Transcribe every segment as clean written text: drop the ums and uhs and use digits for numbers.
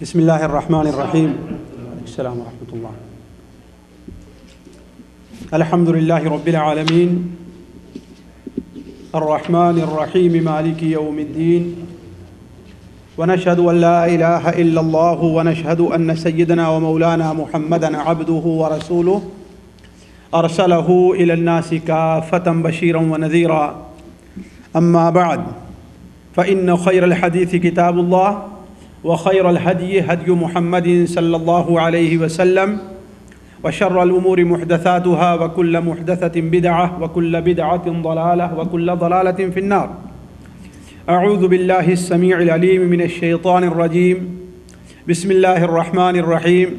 بسم الله الرحمن الرحيم. السلام ورحمة الله. الحمد لله رب العالمين الرحمن الرحيم مالك يوم الدين، ونشهد أن لا إله إلا الله، ونشهد أن سيدنا ومولانا محمدا عبده ورسوله أرسله إلى الناس كافة بشيرا ونذيرا. أما بعد، فإن خير الحديث كتاب الله، وخير الهدي هدي محمد صلى الله عليه وسلم، وشر الأمور محدثاتها، وكل محدثة بدعة، وكل بدعة ضلالة، وكل ضلالة في النار. أعوذ بالله السميع العليم من الشيطان الرجيم. بسم الله الرحمن الرحيم.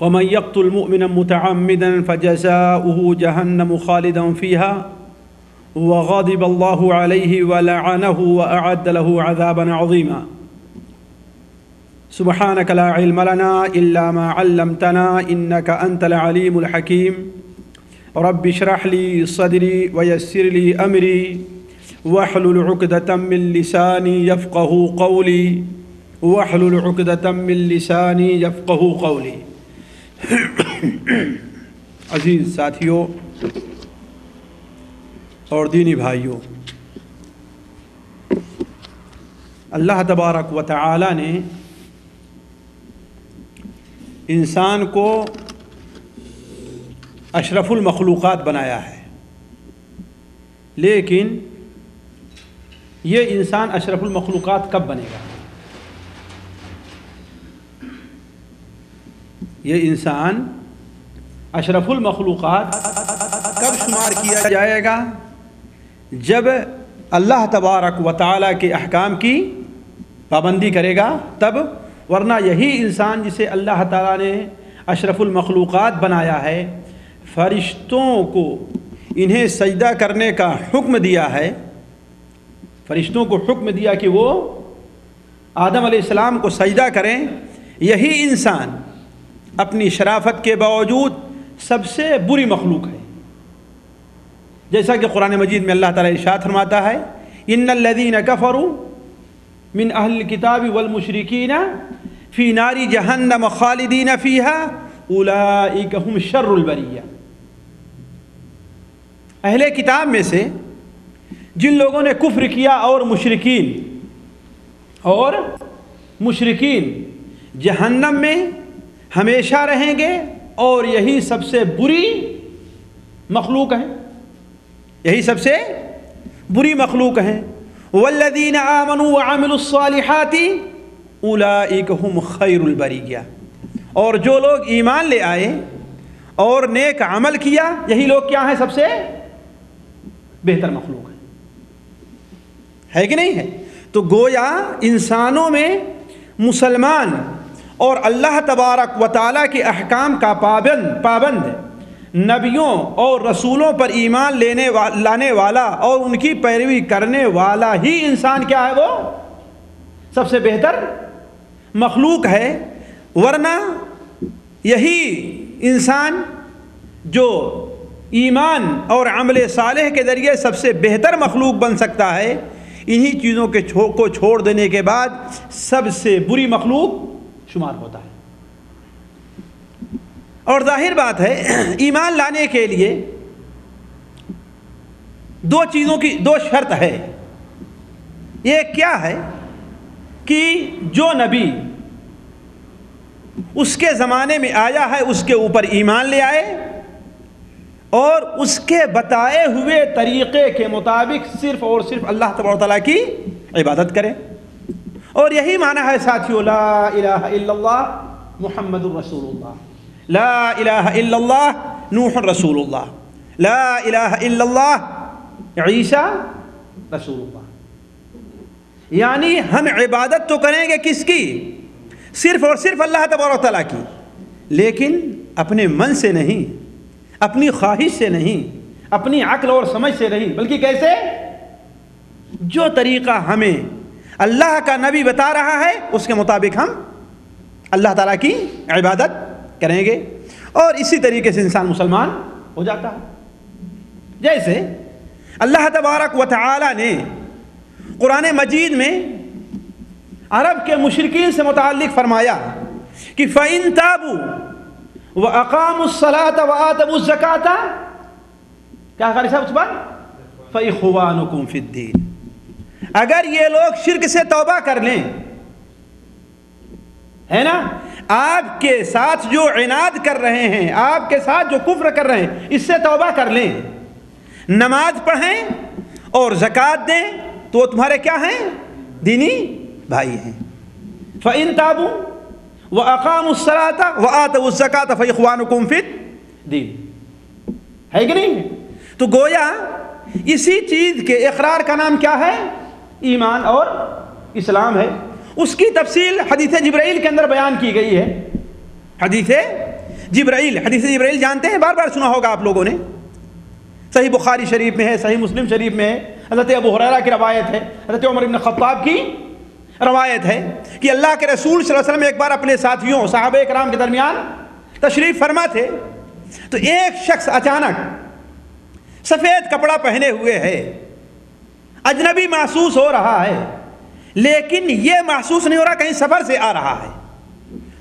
ومن يقتل مؤمنا متعمدا فجزاؤه جهنم خالدا فيها وغضب الله عليه ولعنه وأعد له عذابا عظيما. سبحانك لا علم لنا إلا ما علمتنا إنك أنت العليم الحكيم. رب اشرح لي صدري ويسر لي أمري واحلل عقدة من لساني يفقه قولي واحلل عقدة من لساني يفقه قولي. عزیز ساتھیوں اور دینی بھائیوں، اللہ تبارک و تعالی نے انسان کو اشرف المخلوقات بنایا ہے، لیکن یہ انسان اشرف المخلوقات کب بنے گا؟ یہ انسان اشرف المخلوقات کب شمار کیا جائے گا؟ جب اللہ تبارک و تعالیٰ کے احکام کی پابندی کرے گا تب، ورنہ یہی انسان جسے اللہ تعالیٰ نے اشرف المخلوقات بنایا ہے، فرشتوں کو انہیں سجدہ کرنے کا حکم دیا ہے، فرشتوں کو حکم دیا کہ وہ آدم علیہ السلام کو سجدہ کریں، یہی انسان اپنی شرافت کے باوجود سب سے بری مخلوق ہے. جیسا کہ قرآن مجید میں اللہ تعالیٰ ارشاد فرماتا ہے، ان الذین کفروا من اہل الکتاب والمشرکین فی نار جہنم خالدین فیہا اولئک هم شر البریہ. اہل کتاب میں سے جن لوگوں نے کفر کیا اور مشرکین جہنم میں ہمیشہ رہیں گے، اور یہی سب سے بری مخلوق ہیں، یہی سب سے بری مخلوق ہیں. والذین آمنوا وعملوا الصالحات اولئک هم خیر البریہ. اور جو لوگ ایمان لے آئے اور نیک عمل کیا، یہی لوگ کیا ہیں؟ سب سے بہتر مخلوق ہیں. ہے کہ نہیں ہے؟ تو گویا انسانوں میں مسلمان اور اللہ تبارک و تعالیٰ کے احکام کا پابند نبیوں اور رسولوں پر ایمان لانے والا اور ان کی پیروی کرنے والا ہی انسان کیا ہے؟ وہ سب سے بہتر مخلوق ہے. ورنہ یہی انسان جو ایمان اور عمل صالح کے ذریعے سب سے بہتر مخلوق بن سکتا ہے، انہی چیزوں کو چھوڑ دینے کے بعد سب سے بری مخلوق شمار ہوتا ہے. اور ظاہر بات ہے، ایمان لانے کے لیے دو چیزوں کی دو شرط ہے. یہ کیا ہے کہ جو نبی اس کے زمانے میں آیا ہے اس کے اوپر ایمان لے آئے اور اس کے بتائے ہوئے طریقے کے مطابق صرف اور صرف اللہ تبارک و تعالیٰ کی عبادت کرے. اور یہی معنی ہے ساتھیو، لا الہ الا اللہ محمد الرسول اللہ، لا الہ الا اللہ نوح رسول اللہ، لا الہ الا اللہ عیسیٰ رسول اللہ. یعنی ہم عبادت تو کریں گے کس کی؟ صرف اور صرف اللہ تبارک و تعالیٰ کی، لیکن اپنے من سے نہیں، اپنی خواہش سے نہیں، اپنی عقل اور سمجھ سے نہیں، بلکہ کیسے؟ جو طریقہ ہمیں اللہ کا نبی بتا رہا ہے اس کے مطابق ہم اللہ تعالیٰ کی عبادت کریں گے، اور اسی طریقے سے انسان مسلمان ہو جاتا ہے. جیسے اللہ تبارک و تعالی نے قرآن مجید میں عرب کے مشرکین سے متعلق فرمایا کہ فَإِن تَابُوا وَأَقَامُوا الصَّلَاةَ وَآتَوُا الزَّكَاةَ، کیا قاری صاحب اس بار فَإِخْوَانُكُمْ فِي الدِّينِ، اگر یہ لوگ شرک سے توبہ کر لیں، ہے نا، آپ کے ساتھ جو عناد کر رہے ہیں، آپ کے ساتھ جو کفر کر رہے ہیں، اس سے توبہ کر لیں، نماز پڑھیں اور زکوٰۃ دیں، تو وہ تمہارے کیا ہیں؟ دینی بھائی ہیں۔ فَإِن تَابُوا وَأَقَامُوا الصَّلَاةَ وَآتَوُا الزَّكَاةَ فَإِخْوَانُكُمْ فِي الدِّينِ، ہے کہ نہیں؟ تو گویا اسی چیز کے اقرار کا نام کیا ہے؟ ایمان اور اسلام ہے۔ اس کی تفصیل حدیث جبرائیل کے اندر بیان کی گئی ہے۔ حدیث جبرائیل جانتے ہیں، بار بار سنا ہوگا آپ لوگوں نے، صحیح بخاری شریف میں ہے، صحیح مسلم شریف میں ہے، حضرت ابو ہریرہ کی روایت ہے، حضرت عمر بن خطاب کی روایت ہے کہ اللہ کے رسول صلی اللہ علیہ وسلم ایک بار اپنے ساتھیوں صحابہ کرام کے درمیان تشریف فرما تھے، تو ایک شخص اچانک سفید کپڑا پہنے ہوئے ہے، اجنبی محسوس ہو رہا ہے، لیکن یہ محسوس نہیں ہو رہا کہیں سفر سے آ رہا ہے۔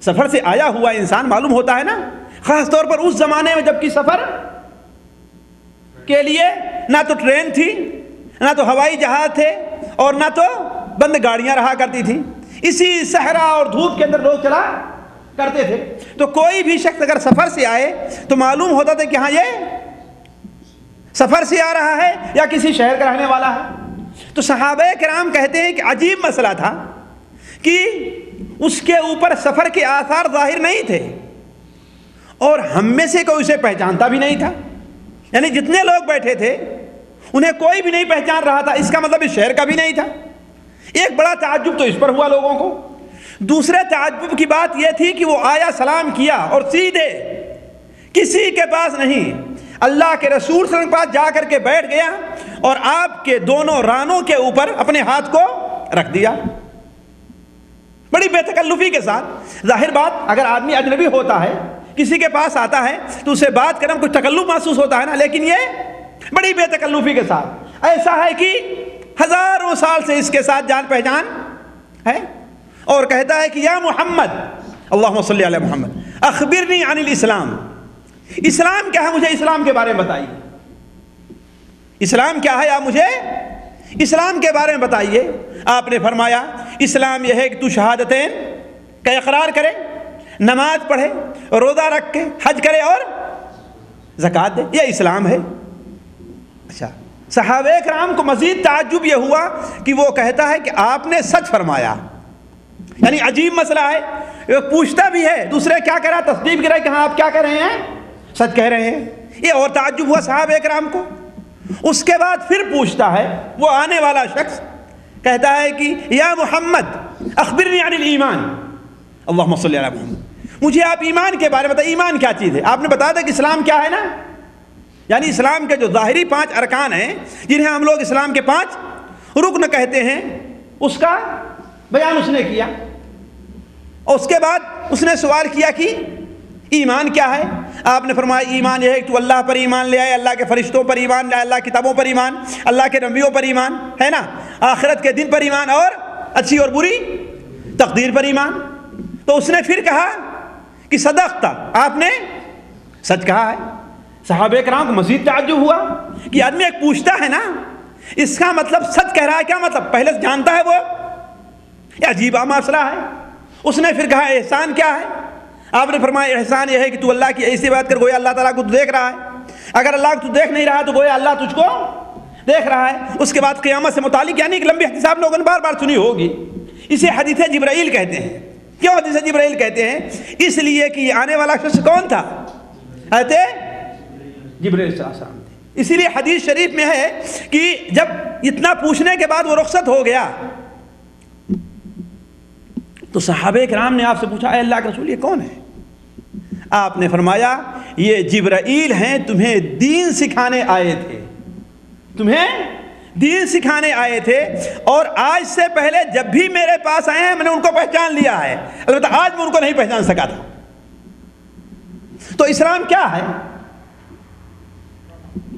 سفر سے آیا ہوا انسان معلوم ہوتا ہے نا، خاص طور پر اس زمانے میں جب کہ سفر کے لیے نہ تو ٹرین تھی، نہ تو ہوائی جہاز تھے، اور نہ تو بند گاڑیاں رہا کرتی تھیں، اسی صحرا اور دھوپ کے اندر لوگ چلا کرتے تھے، تو کوئی بھی شخص اگر سفر سے آئے تو معلوم ہوتا تھا کہ ہاں یہ سفر سے آ رہا ہے یا کسی شہر کا رہنے والا ہے۔ تو صحابہ کرام کہتے ہیں کہ عجیب مسئلہ تھا کہ اس کے اوپر سفر کے آثار ظاہر نہیں تھے، اور ہم میں سے کوئی اسے پہچانتا بھی نہیں تھا، یعنی جتنے لوگ بیٹھے تھے انہیں کوئی بھی نہیں پہچان رہا تھا، اس کا مطلب اس شہر کا بھی نہیں تھا۔ ایک بڑا تعجب تو اس پر ہوا لوگوں کو۔ دوسرے تعجب کی بات یہ تھی کہ وہ آیا، سلام کیا اور سیدھے کسی کے پاس نہیں، اللہ کے رسول صلی اللہ علیہ وسلم کے پاس جا کر کے بیٹھ گیا اور آپ کے دونوں رانوں کے اوپر اپنے ہاتھ کو رکھ دیا، بڑی بے تکلفی کے ساتھ۔ ظاہر بات، اگر آدمی اجنبی ہوتا ہے، کسی کے پاس آتا ہے تو اسے بات کرنے میں کچھ تکلف محسوس ہوتا ہے نا، لیکن یہ بڑی بے تکلفی کے ساتھ، ایسا ہے کہ ہزاروں سال سے اس کے ساتھ جان پہچان ہے، اور کہتا ہے کہ یا محمد، اللہم صلی علی محمد، اخبرنی عن الاسلام، اسلام کیا ہے، مجھے اسلام کے بارے میں بتائیے، اسلام کیا ہے، آپ مجھے اسلام کے بارے میں بتائیے۔ آپ نے فرمایا اسلام یہ ہے کہ تو شہادتین کا اقرار کرے، نماز پڑھے، روزہ رکھے، حج کرے اور زکوٰۃ دے، یہ اسلام ہے۔ اچھا، صحابہ کرام کو مزید تعجب یہ ہوا کہ وہ کہتا ہے کہ آپ نے سچ فرمایا، یعنی عجیب مسئلہ ہے، وہ پوچھتا بھی ہے، دوسرے کیا کہہ رہا، تصدیق کر رہا ہے کہ ہاں آپ کیا کہہ رہے ہیں، سچ کہہ رہے ہیں، یہ اور تعجب ہوا صحابہ کرام کو۔ اس کے بعد پھر پوچھتا ہے وہ آنے والا شخص، کہتا ہے کہ یا محمد اخبرنی عن الایمان، اللہم صلی علی محمد، مجھے آپ ایمان کے بارے میں بتائیں، ایمان کیا چیز ہے۔ آپ نے بتایا تھا کہ اسلام کیا ہے نا، یعنی اسلام کے جو ظاہری 5 ارکان ہیں، جنہیں ہم لوگ اسلام کے 5 رکن کہتے ہیں، اس کا بیان اس نے کیا، اور اس کے بعد اس نے سوال کیا کہ ایمان کیا ہے۔ آپ نے فرمایا ایمان یہ ہے کہ تو اللہ پر ایمان لے آئے، اللہ کے فرشتوں پر ایمان لے آئے، اللہ کتابوں پر ایمان، اللہ کے نبیوں پر ایمان، ہے نا، آخرت کے دن پر ایمان، اور اچھی اور بری تقدیر پر ایمان۔ تو اس نے پھر کہا کہ صدقتا، آپ نے سچ کہا ہے۔ صحابہ کرام کو مزید تعجب ہوا کہ آدمی ایک پوچھتا ہے نا، اس کا مطلب سچ کہہ رہا ہے، کیا مطلب پہلے سے جانتا ہے وہ، یہ عجیب مسئلہ ہے۔ اس نے پھر کہا احسان کیا ہے۔ آپ نے فرمایا احسان یہ ہے کہ تو اللہ کی ایسی بات کر، گویا اللہ تعالیٰ کو تو دیکھ رہا ہے، اگر اللہ کو تو دیکھ نہیں رہا تو گویا اللہ تجھ کو دیکھ رہا ہے۔ اس کے بعد قیامت سے متعلق یعنی ایک لمبی حدیث آپ لوگوں نے بار بار سنی ہوگی، اسے حدیث جبرائیل کہتے ہیں۔ کیوں حدیث جبرائیل کہتے ہیں؟ اس لیے کہ یہ آنے والا شخص کون تھا، حضرت جبرائیل صلی اللہ علیہ وسلم تھے۔ اسی لیے حدیث شریف میں ہے کہ جب اتنا پوچھنے کے بعد وہ رخصت ہو گیا تو صحابہ کرام نے آپ سے پوچھا اے اللہ کے رسول یہ کون ہے؟ آپ نے فرمایا یہ جبرائیل ہیں، تمہیں دین سکھانے آئے تھے، تمہیں دین سکھانے آئے تھے، اور آج سے پہلے جب بھی میرے پاس آئے ہیں میں نے ان کو پہچان لیا ہے، البتہ آج میں ان کو نہیں پہچان سکا تھا۔ تو اسلام کیا ہے؟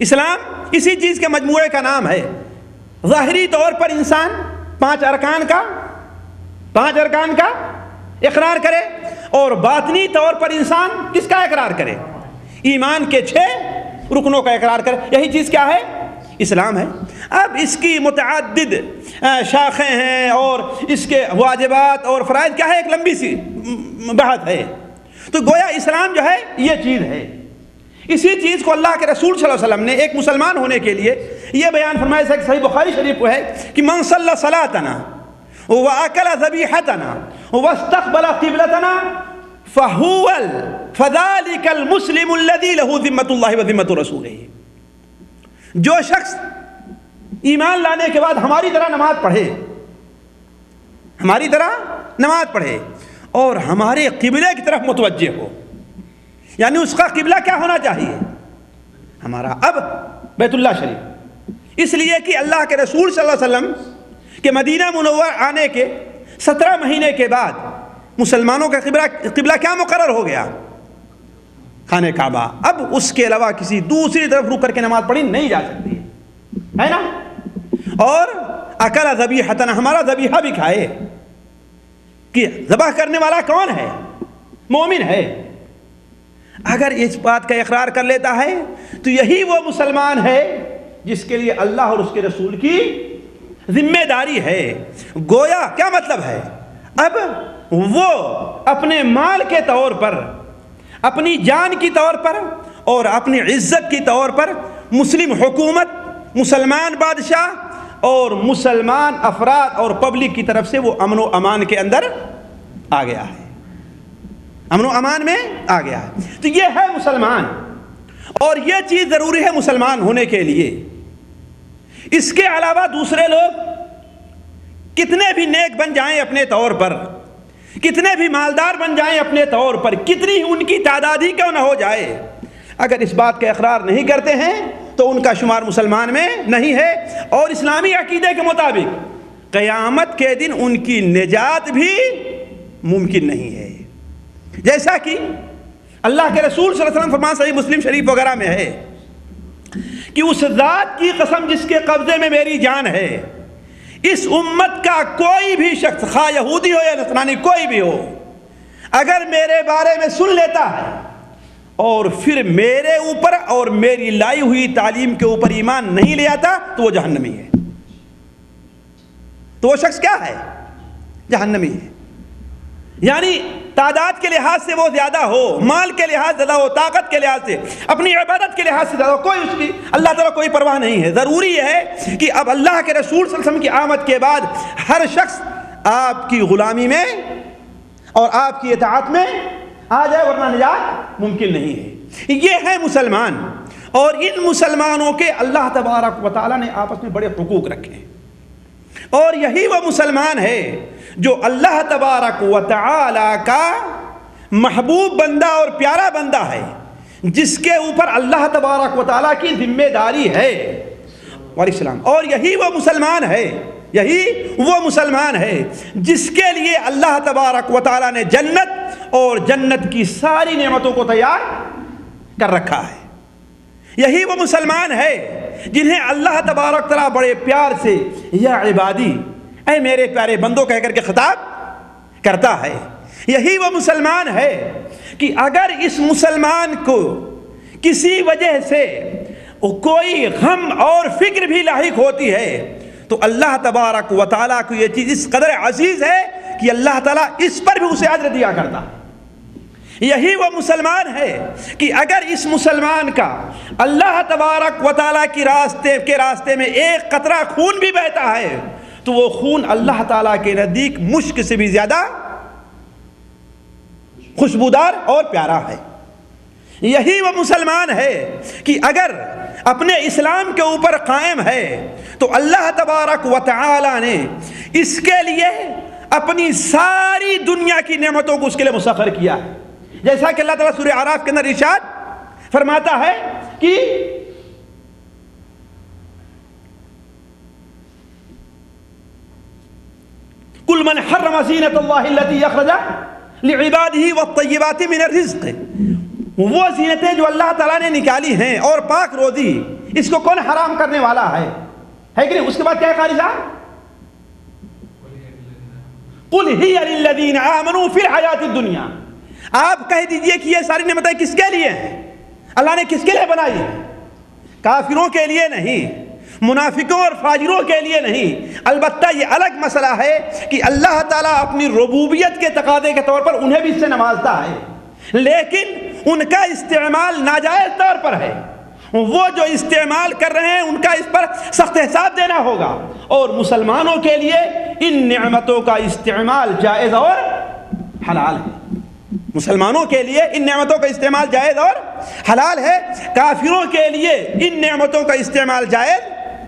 اسلام اسی چیز کے مجموعے کا نام ہے۔ ظاہری طور پر انسان 5 ارکان کا 5 ارکان کا اقرار کرے، اور باطنی طور پر انسان کس کا اقرار کرے؟ ایمان کے 6 رکنوں کا اقرار کرے۔ یہی چیز کیا ہے؟ اسلام ہے۔ اب اس کی متعدد شاخیں ہیں اور اس کے واجبات اور فرائض کیا ہے، ایک لمبی سی بحث ہے۔ تو گویا اسلام جو ہے یہ چیز ہے۔ اسی چیز کو اللہ کے رسول صلی اللہ علیہ وسلم نے ایک مسلمان ہونے کے لیے یہ بیان فرمایا ہے کہ صحیح بخاری شریف کو ہے کہ من صلی صلاتنا واکل ذبیحتنا واستقبل قبلتنا فذلك المسلم الذي له ذمۃ اللہ وذمۃ رسولہ۔ جو شخص ایمان لانے کے بعد ہماری طرح نماز پڑھے، ہماری طرح نماز پڑھے اور ہمارے قبلے کی طرف متوجہ ہو، یعنی اس کا قبلہ کیا ہونا چاہیے؟ ہمارا اب بیت اللہ شریف۔ اس لیے کہ اللہ کے رسول صلی اللہ علیہ وسلم کے مدینہ منورہ آنے کے 17 مہینے کے بعد مسلمانوں کا قبلہ کیا مقرر ہو گیا؟ خانہ کعبہ۔ اب اس کے علاوہ کسی دوسری طرف رک کر کے نماز پڑھی نہیں جا سکتی ہے نا۔ اور اکل ذبیحتنا، ہمارا ذبیحہ بھی کھائے، کہ ذبح کرنے والا کون ہے؟ مومن ہے۔ اگر اس بات کا اقرار کر لیتا ہے تو یہی وہ مسلمان ہے جس کے لیے اللہ اور اس کے رسول کی ذمہ داری ہے۔ گویا کیا مطلب ہے؟ اب وہ اپنے مال کے طور پر، اپنی جان کی طور پر اور اپنی عزت کی طور پر مسلم حکومت، مسلمان بادشاہ اور مسلمان افراد اور پبلک کی طرف سے وہ امن و امان کے اندر آ گیا ہے، امن و امان میں آ گیا ہے۔ تو یہ ہے مسلمان، اور یہ چیز ضروری ہے مسلمان ہونے کے لیے۔ اس کے علاوہ دوسرے لوگ کتنے بھی نیک بن جائیں اپنے طور پر، کتنے بھی مالدار بن جائیں اپنے طور پر، کتنی ان کی تعداد ہی کیوں نہ ہو جائے، اگر اس بات کا اقرار نہیں کرتے ہیں تو ان کا شمار مسلمان میں نہیں ہے، اور اسلامی عقیدے کے مطابق قیامت کے دن ان کی نجات بھی ممکن نہیں ہے۔ جیسا کہ اللہ کے رسول صلی اللہ علیہ وسلم فرمان صحیح مسلم شریف وغیرہ میں ہے کہ اس ذات کی قسم جس کے قبضے میں میری جان ہے، اس امت کا کوئی بھی شخص، خواہ یہودی ہو یا نصرانی کوئی بھی ہو، اگر میرے بارے میں سن لیتا ہے اور پھر میرے اوپر اور میری لائی ہوئی تعلیم کے اوپر ایمان نہیں لے آتا تو وہ جہنمی ہے۔ تو وہ شخص کیا ہے؟ جہنمی ہے۔ یعنی تعداد کے لحاظ سے وہ زیادہ ہو، مال کے لحاظ سے زیادہ ہو، طاقت کے لحاظ سے، اپنی عبادت کے لحاظ سے زیادہ ہو، کوئی اس کی اللہ تعالیٰ کوئی پرواہ نہیں ہے۔ ضروری یہ ہے کہ اب اللہ کے رسول صلی اللہ علیہ وسلم کی آمد کے بعد ہر شخص آپ کی غلامی میں اور آپ کی اطاعت میں آ جائے، ورنہ نجات ممکن نہیں ہے۔ یہ ہے مسلمان، اور ان مسلمانوں کے اللہ تبارک و تعالیٰ نے آپس میں بڑے حقوق رکھے ہیں، اور یہی وہ مسلمان ہے جو اللہ تبارک و تعالی کا محبوب بندہ اور پیارا بندہ ہے، جس کے اوپر اللہ تبارک و تعالی کی ذمہ داری ہے۔ وعلیکم السلام۔ اور یہی وہ مسلمان ہے، یہی وہ مسلمان ہے جس کے لیے اللہ تبارک و تعالی نے جنت اور جنت کی ساری نعمتوں کو تیار کر رکھا ہے۔ یہی وہ مسلمان ہے جنہیں اللہ تبارک تعالی بڑے پیار سے یا عبادی، اے میرے پیارے بندوں کہہ کر کے خطاب کرتا ہے۔ یہی وہ مسلمان ہے کہ اگر اس مسلمان کو کسی وجہ سے کوئی غم اور فکر بھی لاحق ہوتی ہے تو اللہ تبارک و تعالیٰ کو یہ چیز اس قدر عزیز ہے کہ اللہ تعالیٰ اس پر بھی اسے اجر دیا کرتا ہے۔ یہی وہ مسلمان ہے کہ اگر اس مسلمان کا اللہ تبارک و تعالیٰ کی راستے میں ایک قطرہ خون بھی بہتا ہے تو وہ خون اللہ تعالیٰ کے نزدیک مشک سے بھی زیادہ خوشبودار اور پیارا ہے۔ یہی وہ مسلمان ہے کہ اگر اپنے اسلام کے اوپر قائم ہے تو اللہ تبارک و تعالی نے اس کے لیے اپنی ساری دنیا کی نعمتوں کو اس کے لیے مسخر کیا ہے، جیسا کہ اللہ تعالیٰ سورہ اعراف کے اندر ارشاد فرماتا ہے کہ قل من حرم زینۃ اللہ التی اخرج لعباده والطیبات من الرزق، وہ زینتیں جو اللہ تعالیٰ نے نکالی ہیں اور پاک روزی، اس کو کون حرام کرنے والا ہے کہ نہیں؟ اس کے بعد کیا ہے خارجہ؟ قل ہی للذین آمنوا فی الحیات الدنیا، آپ کہہ دیجئے کہ یہ ساری نعمتیں کس کے لیے ہیں؟ اللہ نے کس کے لیے بنائی ہیں؟ کافروں کے لیے نہیں، منافقوں اور فاجروں کے لیے نہیں۔ البتہ یہ الگ مسئلہ ہے کہ اللہ تعالیٰ اپنی ربوبیت کے تقاضے کے طور پر انہیں بھی اس سے نوازتا ہے، لیکن ان کا استعمال ناجائز طور پر ہے۔ وہ جو استعمال کر رہے ہیں ان کا اس پر سخت حساب دینا ہوگا، اور مسلمانوں کے لیے ان نعمتوں کا استعمال جائز اور حلال ہے۔ مسلمانوں کے لیے ان نعمتوں کا استعمال جائز اور حلال ہے، کافروں کے لیے ان نعمتوں کا استعمال جائز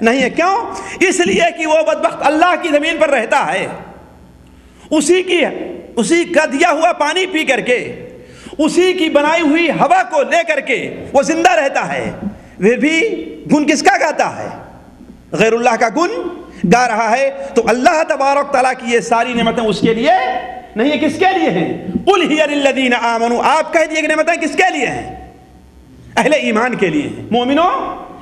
نہیں ہے۔ کیوں؟ اس لیے کہ وہ بدبخت اللہ کی زمین پر رہتا ہے، اسی کا دیا ہوا پانی پی کر کے، اسی کی بنائی ہوئی ہوا کو لے کر کے وہ زندہ رہتا ہے، وہ بھی گن کس کا گاتا ہے؟ غیر اللہ کا گن گا رہا ہے۔ تو اللہ تبارک تعالیٰ کی یہ ساری نعمتیں اس کے لیے نہیں ہے، کس کے لیے ہیں؟ قل ہی للذین آمنوا، آپ کہہ دیے کہ نعمتیں کس کے لیے ہیں؟ اہل ایمان کے لیے ہیں، مومنوں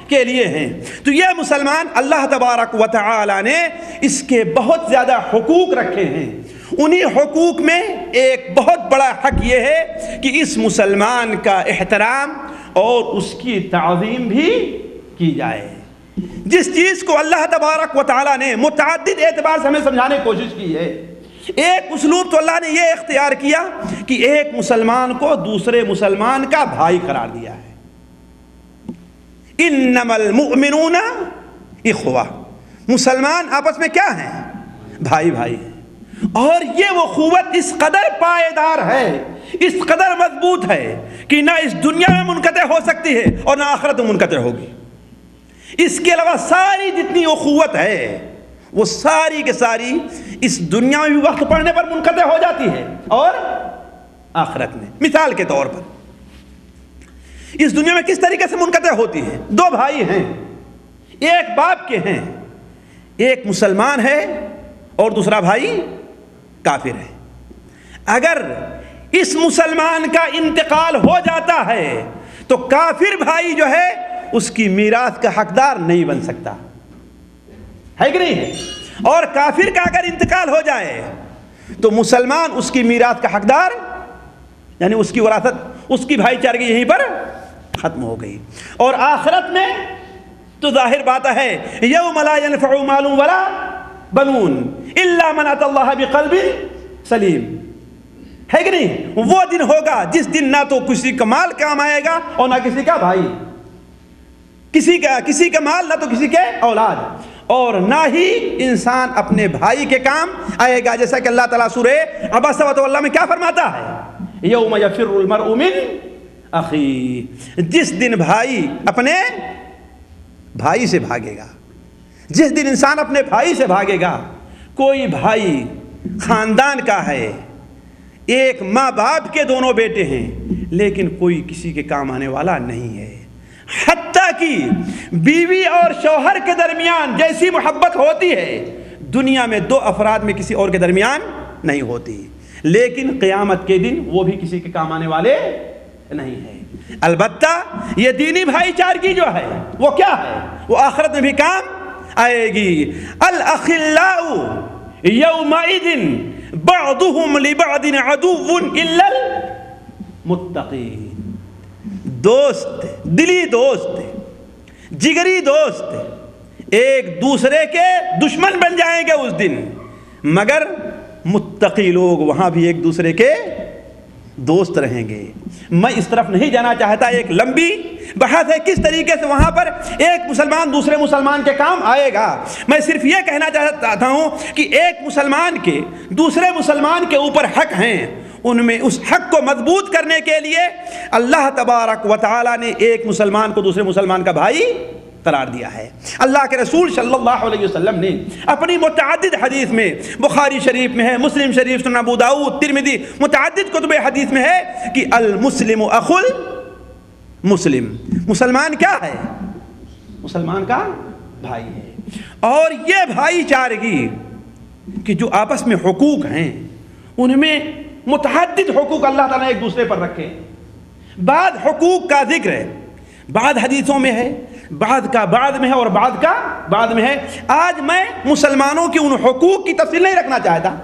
کے لیے ہیں۔ تو یہ مسلمان اللہ تبارک و تعالی نے اس کے بہت زیادہ حقوق رکھے ہیں۔ انہی حقوق میں ایک بہت بڑا حق یہ ہے کہ اس مسلمان کا احترام اور اس کی تعظیم بھی کی جائے۔ جس چیز کو اللہ تبارک و تعالی نے متعدد اعتبار سے ہمیں سمجھانے کی کوشش کی ہے، ایک اسلوب تو اللہ نے یہ اختیار کیا کہ ایک مسلمان کو دوسرے مسلمان کا بھائی قرار دیا ہے۔ انما المؤمنون اخوہ، مسلمان آپس میں کیا ہیں؟ بھائی بھائی ہیں۔ اور یہ وہ قوت اس قدر پائیدار ہے، اس قدر مضبوط ہے کہ نہ اس دنیا میں منقطع ہو سکتی ہے اور نہ آخرت میں منقطع ہوگی۔ اس کے علاوہ ساری جتنی وہ قوت ہے وہ ساری کے ساری اس دنیا میں بھی وقت پڑنے پر منقطع ہو جاتی ہے اور آخرت میں۔ مثال کے طور پر اس دنیا میں کس طریقے سے منقطع ہوتی ہے؟ دو بھائی ہیں، ایک باپ کے ہیں، ایک مسلمان ہے اور دوسرا بھائی کافر ہے۔ اگر اس مسلمان کا انتقال ہو جاتا ہے تو کافر بھائی جو ہے اس کی میراث کا حقدار نہیں بن سکتا ہے کہ نہیں ہے؟ اور کافر کا اگر انتقال ہو جائے تو مسلمان اس کی میراث کا حقدار، یعنی اس کی وراثت، اس کی بھائی چارگی یہیں پر ختم ہو گئی۔ اور آخرت میں تو ظاہر بات ہے، یوم لا ينفع مال ولا بنون الا من اتى اللہ بقلب سلیم، ہے کہ نہیں؟ وہ دن ہوگا جس دن نہ تو کسی کا مال کام آئے گا اور نہ کسی کا بھائی، کسی کا مال نہ تو کسی کے اولاد، اور نہ ہی انسان اپنے بھائی کے کام آئے گا۔ جیسا کہ اللہ تعالیٰ سورہ عبس وتولى میں کیا فرماتا ہے؟ یوم یفر المرء من اخیہ، جس دن بھائی اپنے بھائی سے بھاگے گا، جس دن انسان اپنے بھائی سے بھاگے گا۔ کوئی بھائی خاندان کا ہے، ایک ماں باپ کے دونوں بیٹے ہیں، لیکن کوئی کسی کے کام آنے والا نہیں ہے۔ حتیٰ کہ بیوی اور شوہر کے درمیان جیسی محبت ہوتی ہے دنیا میں دو افراد میں کسی اور کے درمیان نہیں ہوتی، لیکن قیامت کے دن وہ بھی کسی کے کام آنے والے نہیں ہے۔ البتہ یہ دینی بھائی چارگی جو ہے وہ کیا ہے؟ وہ آخرت میں بھی کام آئے گی۔ الاخلاء یومئذ بعضهم لبعض عدو الا المتقین، دوست، دلی دوست، جگری دوست ایک دوسرے کے دشمن بن جائیں گے اس دن، مگر متقی لوگ وہاں بھی ایک دوسرے کے دوست رہیں گے۔ میں اس طرف نہیں جانا چاہتا، ایک لمبی بحث ہے کس طریقے سے وہاں پر ایک مسلمان دوسرے مسلمان کے کام آئے گا۔ میں صرف یہ کہنا چاہتا ہوں کہ ایک مسلمان کے دوسرے مسلمان کے اوپر حق ہیں، ان میں اس حق کو مضبوط کرنے کے لیے اللہ تبارک و تعالی نے ایک مسلمان کو دوسرے مسلمان کا بھائی قرار دیا ہے۔ اللہ کے رسول صلی اللہ علیہ وسلم نے اپنی متعدد حدیث میں، بخاری شریف میں ہے، مسلم شریف، سنن ابو داؤد، ترمذی، متعدد کتب حدیث میں ہے کہ المسلم اخو المسلم، مسلمان کیا ہے؟ مسلمان کا بھائی ہے۔ اور یہ بھائی چارگی کہ جو آپس میں حقوق ہیں ان میں متعدد حقوق اللہ تعالیٰ نے ایک دوسرے پر رکھے۔ بعض حقوق کا ذکر ہے، بعض حدیثوں میں ہے، بعض کا بعد میں ہے اور بعض کا بعد میں ہے۔ آج میں مسلمانوں کی ان حقوق کی تفصیل نہیں رکھنا چاہتا،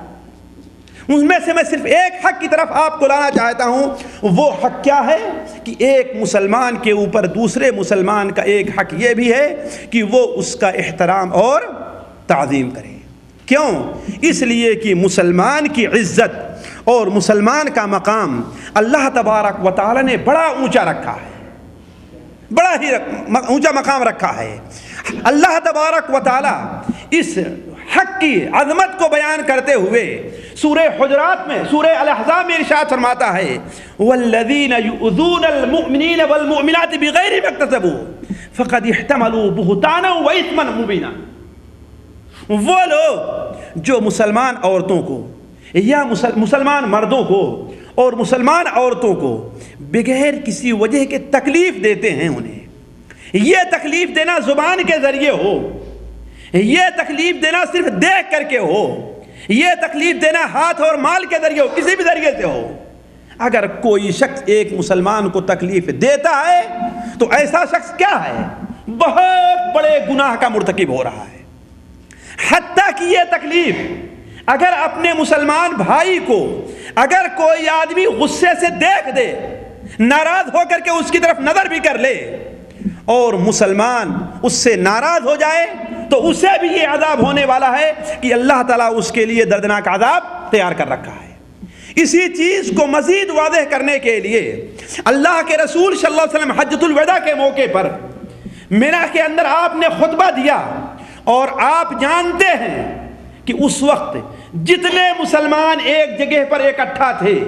ان میں سے میں صرف ایک حق کی طرف آپ کو لانا چاہتا ہوں. وہ حق کیا ہے کہ ایک مسلمان کے اوپر دوسرے مسلمان کا ایک حق یہ بھی ہے کہ وہ اس کا احترام اور تعظیم کرے. کیوں؟ اس لیے کہ مسلمان کی عزت اور مسلمان کا مقام اللہ تبارک و تعالی نے بڑا اونچا رکھا ہے، بڑا ہی اونچا مقام رکھا ہے. اللہ تبارک و تعالی اس حق کی عظمت کو بیان کرتے ہوئے سورہ حجرات میں، سورہ الاحزاب میں ارشاد فرماتا ہے والذین یؤذون المؤمنین والمؤمنات بغیر ما اکتسبوا فقد احتملوا بہتانا واثما مبینا. وہ لوگ جو مسلمان عورتوں کو یا مسلمان مردوں کو اور مسلمان عورتوں کو بغیر کسی وجہ کے تکلیف دیتے ہیں، انہیں یہ تکلیف دینا زبان کے ذریعے ہو، یہ تکلیف دینا صرف دیکھ کر کے ہو، یہ تکلیف دینا ہاتھ اور مال کے ذریعے ہو، کسی بھی ذریعے سے ہو، اگر کوئی شخص ایک مسلمان کو تکلیف دیتا ہے تو ایسا شخص کیا ہے؟ بہت بڑے گناہ کا مرتکب ہو رہا ہے. حتیٰ کہ یہ تکلیف اگر اپنے مسلمان بھائی کو اگر کوئی آدمی غصے سے دیکھ دے، ناراض ہو کر کے اس کی طرف نظر بھی کر لے اور مسلمان اس سے ناراض ہو جائے تو اسے بھی یہ عذاب ہونے والا ہے کہ اللہ تعالیٰ اس کے لیے دردناک عذاب تیار کر رکھا ہے. اسی چیز کو مزید واضح کرنے کے لیے اللہ کے رسول صلی اللہ علیہ وسلم حجۃ الوداع کے موقع پر مینا کے اندر آپ نے خطبہ دیا، اور آپ جانتے ہیں کہ اس وقت جتنے مسلمان ایک جگہ پر اکٹھا تھے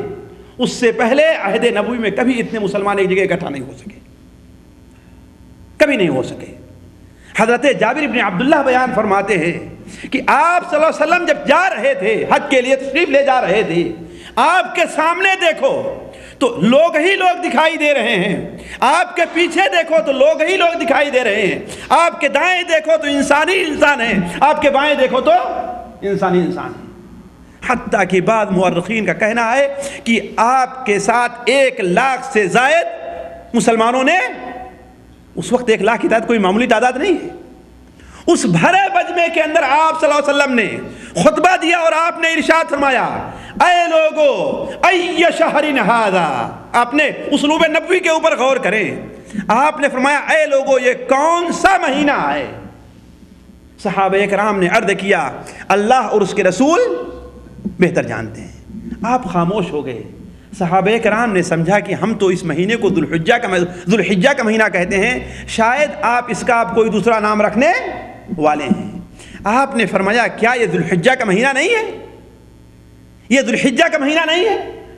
اس سے پہلے عہد نبوی میں کبھی اتنے مسلمان ایک جگہ اکٹھا نہیں ہو سکے، کبھی نہیں ہو سکے. حضرت جابر بن عبداللہ بیان فرماتے ہیں کہ آپ صلی اللہ علیہ وسلم جب جا رہے تھے، حج کے لیے تشریف لے جا رہے تھے، آپ کے سامنے دیکھو تو لوگ ہی لوگ دکھائی دے رہے ہیں، آپ کے پیچھے دیکھو تو لوگ ہی لوگ دکھائی دے رہے ہیں، آپ کے دائیں دیکھو تو انسانی انسان ہیں، آپ کے بائیں دیکھو تو انسانی انسان ہیں. حتیٰ کہ بعض مورخین کا کہنا ہے کہ آپ کے ساتھ 1,00,000 سے زائد مسلمانوں نے، اس وقت 1,00,000 کی تعداد کوئی معمولی تعداد نہیں ہے، اس بھرے مجمع کے اندر آپ صلی اللہ علیہ وسلم نے خطبہ دیا اور آپ نے ارشاد فرمایا اے لوگو ای شہر ھذا. آپ نے اسلوب نبوی کے اوپر غور کریں. آپ نے فرمایا اے لوگو یہ کون سا مہینہ ہے؟ صحابہ کرام نے عرض کیا اللہ اور اس کے رسول بہتر جانتے ہیں. آپ خاموش ہو گئے. صحابہ کرام نے سمجھا کہ ہم تو اس مہینے کو ذوالحجہ کا مہینہ کہتے ہیں، شاید آپ اس کا کوئی دوسرا نام رکھنے والے ہیں. آپ نے فرمایا کیا یہ ذوالحجہ کا مہینہ نہیں ہے؟ یہ ذوالحجہ کا مہینہ نہیں ہے؟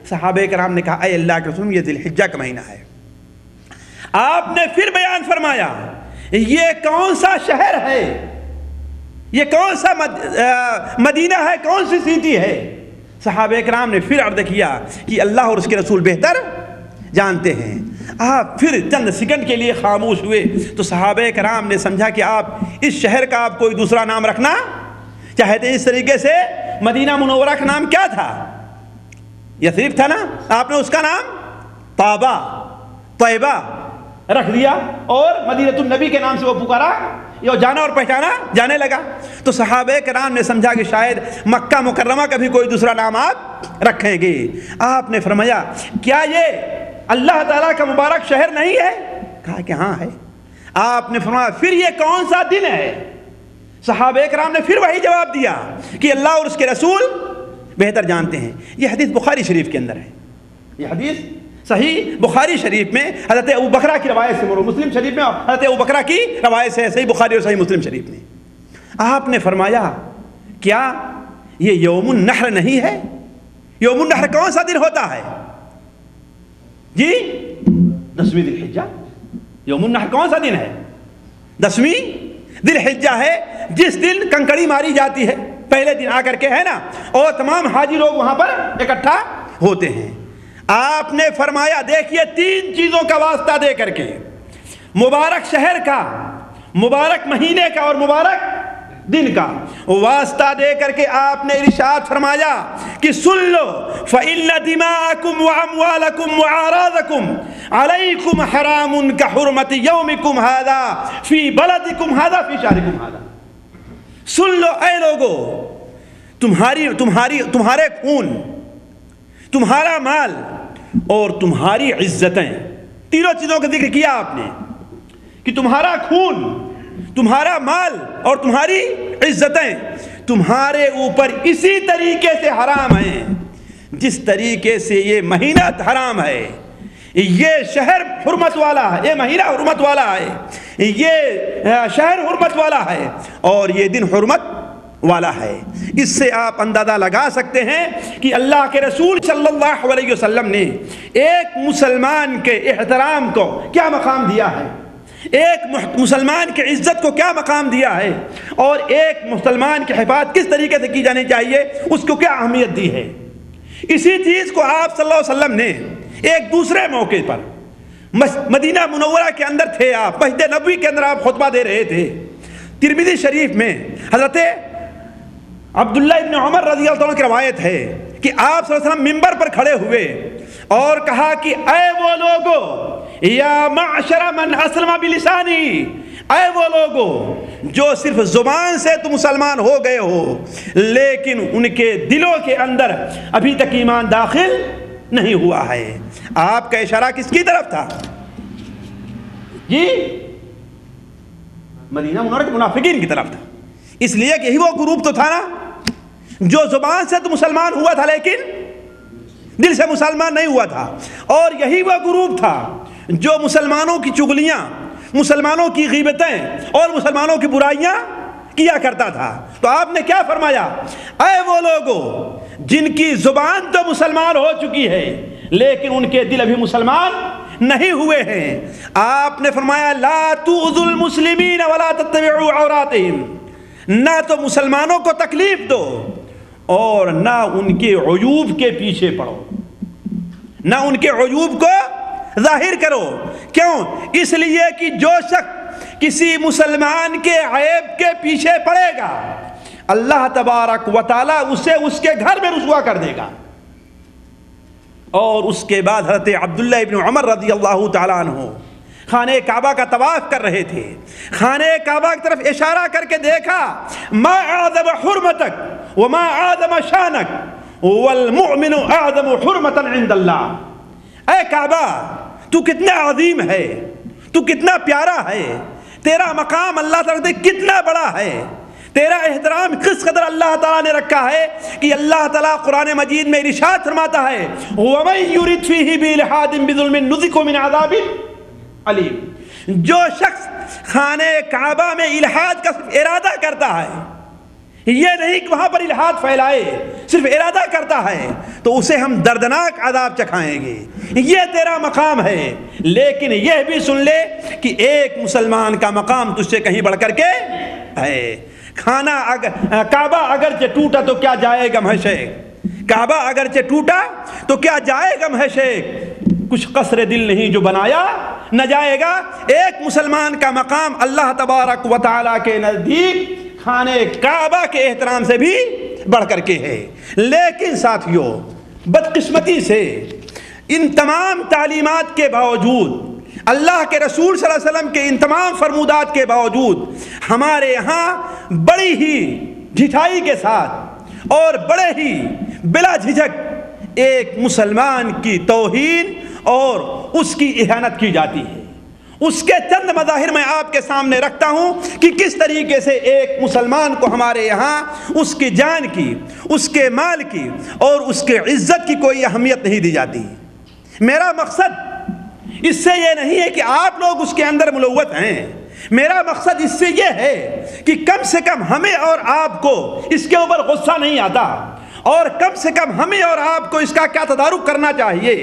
صحابہ کرام نے کہا اے اللہ کے رسول یہ ذوالحجہ کا مہینہ ہے. آپ نے پھر بیان فرمایا یہ کون سا شہر ہے، یہ کون سا مدینہ ہے، کون سی سٹی ہے؟ صحابہ کرام نے پھر عرض کیا کہ اللہ اور اس کے رسول بہتر جانتے ہیں. آپ پھر چند سیکنڈ کے لیے خاموش ہوئے تو صحابہ کرام نے سمجھا کہ آپ اس شہر کا آپ کوئی دوسرا نام رکھنا چاہتے. اس طریقے سے مدینہ منورہ کا نام کیا تھا؟ یثرب تھا نا، آپ نے اس کا نام طیبہ رکھ دیا اور مدینۃ النبی کے نام سے وہ پکارا، یہ جانا اور پہچانا جانے لگا. تو صحابہ کرام نے سمجھا کہ شاید مکہ مکرمہ کا بھی کوئی دوسرا نام آپ رکھیں گے. آپ نے فرمایا کیا یہ اللہ تعالیٰ کا مبارک شہر نہیں ہے؟ کہا کہ ہاں ہے. آپ نے فرمایا پھر یہ کون سا دن ہے؟ صحابہ کرام نے پھر وہی جواب دیا کہ اللہ اور اس کے رسول بہتر جانتے ہیں. یہ حدیث بخاری شریف کے اندر ہے. یہ حدیث صحیح بخاری شریف میں حضرت ابو بکرہ کی روایت سے، مسلم شریف میں حضرت ابو بکرہ کی روایت سے، صحیح بخاری اور صحیح مسلم شریف میں. آپ نے فرمایا کیا یہ یوم النحر نہیں ہے؟ یوم النحر کون سا دن ہوتا ہے؟ جی 10ویں ذی الحجہ. یوم النحر کون سا دن ہے؟ 10ویں ذی الحجہ ہے، جس دن کنکڑی ماری جاتی ہے پہلے دن آ کر کے، ہے نا، اور تمام حاجی لوگ وہاں پر اکٹھا ہوتے ہیں. آپ نے فرمایا دیکھیے 3 چیزوں کا واسطہ دے کر کے، مبارک شہر کا، مبارک مہینے کا اور مبارک دن کا واسطہ دے کر کے آپ نے ارشاد فرمایا کہ سن لو فَإِنَّ دِمَاءَكُمْ وَأَمْوَالَكُمْ وَأَعْرَاضَكُمْ عَلَيْكُمْ حَرَامٌ كَحُرْمَةِ يَوْمِكُمْ هَذَا فِي بَلَدِكُمْ هَذَا فِي شَهْرِكُمْ هَذَا. سن لو اے لوگو، تمہارے خون، تمہارا مال اور تمہاری عزتیں، تینوں چیزوں کا ذکر کیا آپ نے کہ تمہارا خون، تمہارا مال اور تمہاری عزتیں تمہارے اوپر اسی طریقے سے حرام ہیں جس طریقے سے یہ مہینہ حرام ہے، یہ شہر حرمت والا ہے، یہ مہینہ حرمت والا ہے، یہ شہر حرمت والا ہے اور یہ دن حرمت والا ہے۔ اس سے آپ اندازہ لگا سکتے ہیں کہ اللہ کے رسول صلی اللہ علیہ وسلم نے ایک مسلمان کے احترام کو کیا مقام دیا ہے، ایک مسلمان کی عزت کو کیا مقام دیا ہے، اور ایک مسلمان کی حفاظت کس طریقے سے کی جانی چاہیے اس کو کیا اہمیت دی ہے۔ اسی چیز کو آپ صلی اللہ علیہ وسلم نے ایک دوسرے موقع پر مدینہ منورہ کے اندر تھے، آپ مسجد نبوی کے اندر آپ خطبہ دے رہے تھے، ترمذی شریف میں حضرت عبداللہ ابن عمر رضی اللہ عنہ کی روایت ہے کہ آپ صلی اللہ علیہ وسلم ممبر پر کھڑے ہوئے اور کہا کہ اے وہ لوگو، یا معشر من اسلم بلسانی، اے وہ لوگو جو صرف زبان سے تو مسلمان ہو گئے ہو لیکن ان کے دلوں کے اندر ابھی تک ایمان داخل نہیں ہوا ہے۔ آپ کا اشارہ کس کی طرف تھا جی؟ مدینہ منورہ کے منافقین کی طرف تھا، اس لیے کہ یہی وہ گروپ تو تھا نا جو زبان سے تو مسلمان ہوا تھا لیکن دل سے مسلمان نہیں ہوا تھا، اور یہی وہ گروپ تھا جو مسلمانوں کی چغلیاں، مسلمانوں کی غیبتیں اور مسلمانوں کی برائیاں کیا کرتا تھا۔ تو آپ نے کیا فرمایا؟ اے وہ لوگو جن کی زبان تو مسلمان ہو چکی ہے لیکن ان کے دل ابھی مسلمان نہیں ہوئے ہیں، آپ نے فرمایا لا تؤذوا المسلمین ولا تتبعوا عوراتہم، نہ تو مسلمانوں کو تکلیف دو اور نہ ان کے عیوب کے پیچھے پڑو، نہ ان کے عیوب کو ظاہر کرو۔ کیوں؟ اس لیے کہ جو شخص کسی مسلمان کے عیب کے پیچھے پڑے گا اللہ تبارک و تعالی اسے اس کے گھر میں رسوا کر دے گا۔ اور اس کے بعد حضرت عبداللہ ابن عمر رضی اللہ تعالیٰ عنہ خانہ کعبہ کا طواف کر رہے تھے، خانہ کعبہ کی طرف اشارہ کر کے دیکھا، ما اعظم حرمتک وما اعظم شانک والمؤمن اعظم حرمتا عند اللہ۔ اے کعبہ تو کتنا عظیم ہے، تو کتنا پیارا ہے، تیرا مقام اللہ تعالیٰ نے کتنا بڑا ہے، تیرا احترام کس قدر اللہ تعالیٰ نے رکھا ہے کہ اللہ تعالیٰ قرآن مجید میں ارشاد فرماتا ہے وَمَن يُرِدْ فِيهِ بِإِلْحَادٍ بِظُلْمٍ نُذِقْهُ مِنْ عَذَابٍ علیم۔ جو شخص خانہ کعبہ میں الحاد کا صرف ارادہ کرتا ہے، یہ نہیں کہ وہاں پر الحاد پھیلائے، صرف ارادہ کرتا ہے تو اسے ہم دردناک عذاب چکھائیں گے، یہ تیرا مقام ہے۔ لیکن یہ بھی سن لے کہ ایک مسلمان کا مقام تجھ سے کہیں بڑھ کر کے ہے۔ کعبہ اگرچہ ٹوٹا تو کیا جائے گا محشیک، کعبہ اگرچہ ٹوٹا تو کیا جائے گا محشیک، کچھ قصر دل نہیں جو بنایا نہ جائے گا۔ ایک مسلمان کا مقام اللہ تبارک و تعالیٰ کے نزدیک خانہ کعبہ کے احترام سے بھی بڑھ کر کے ہے۔ لیکن ساتھیوں بدقسمتی سے ان تمام تعلیمات کے باوجود، اللہ کے رسول صلی اللہ علیہ وسلم کے ان تمام فرمودات کے باوجود ہمارے یہاں بڑی ہی ڈھٹائی کے ساتھ اور بڑے ہی بلا جھجک ایک مسلمان کی توہین اور اس کی اہانت کی جاتی ہے۔ اس کے چند مظاہر میں آپ کے سامنے رکھتا ہوں کہ کس طریقے سے ایک مسلمان کو ہمارے یہاں اس کی جان کی، اس کے مال کی اور اس کے عزت کی کوئی اہمیت نہیں دی جاتی۔ میرا مقصد اس سے یہ نہیں ہے کہ آپ لوگ اس کے اندر ملوث ہیں، میرا مقصد اس سے یہ ہے کہ کم سے کم ہمیں اور آپ کو اس کے اوپر غصہ نہیں آتا، اور کم سے کم ہمیں اور آپ کو اس کا کیا تدارک کرنا چاہیے،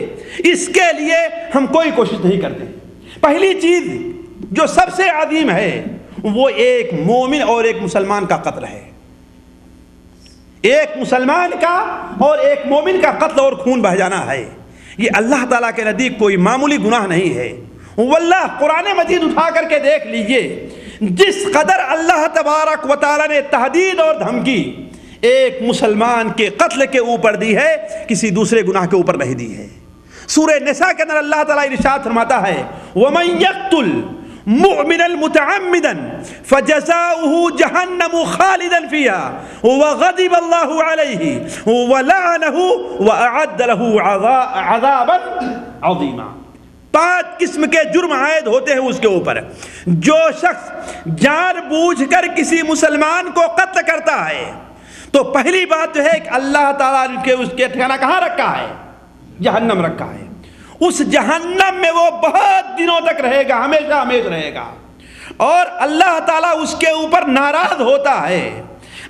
اس کے لیے ہم کوئی کوشش نہیں کرتے۔ پہلی چیز جو سب سے عظیم ہے وہ ایک مومن اور ایک مسلمان کا قتل ہے۔ ایک مسلمان کا اور ایک مومن کا قتل اور خون بہہ جانا ہے، یہ اللہ تعالیٰ کے نزدیک کوئی معمولی گناہ نہیں ہے۔ واللہ قرآن مجید اٹھا کر کے دیکھ لیجئے، جس قدر اللہ تبارک و تعالیٰ نے تہدید اور دھمکی ایک مسلمان کے قتل کے اوپر دی ہے، کسی دوسرے گناہ کے اوپر نہیں دی ہے۔ سورہ نساء کے اندر اللہ تعالیٰ ارشاد فرماتا ہے وَمَن يَقْتُلْ مؤمنا متعمدا فجزاؤه جهنم خالدا فيها وغضب الله عليه ولعنه وأعد له عذابا عظيما۔ 5 قسم کے جرم عائد ہوتے ہیں اس کے اوپر۔ جو شخص جان بوجھ کر کسی مسلمان کو قتل کرتا ہے تو پہلی بات تو ہے کہ اللہ تعالیٰ نے اس کے ٹھکانہ کہاں رکھا ہے؟ جہنم رکھا ہے۔ اس جہنم میں وہ بہت دنوں تک رہے گا، ہمیشہ ہمیشہ رہے گا، اور اللہ تعالیٰ اس کے اوپر ناراض ہوتا ہے،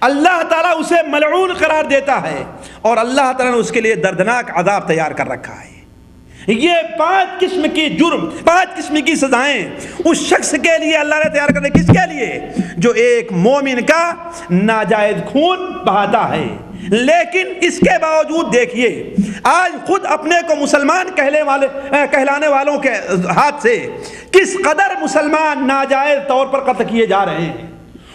اللہ تعالیٰ اسے ملعون قرار دیتا ہے، اور اللہ تعالیٰ نے اس کے لیے دردناک عذاب تیار کر رکھا ہے۔ یہ 5 قسم کی جرم، 5 قسم کی سزائیں اس شخص کے لیے اللہ نے تیار کر دی۔ کس کے لیے؟ جو ایک مومن کا ناجائز خون بہاتا ہے۔ لیکن اس کے باوجود دیکھیے آج خود اپنے کو مسلمان کہلانے والوں کے ہاتھ سے کس قدر مسلمان ناجائز طور پر قتل کیے جا رہے ہیں۔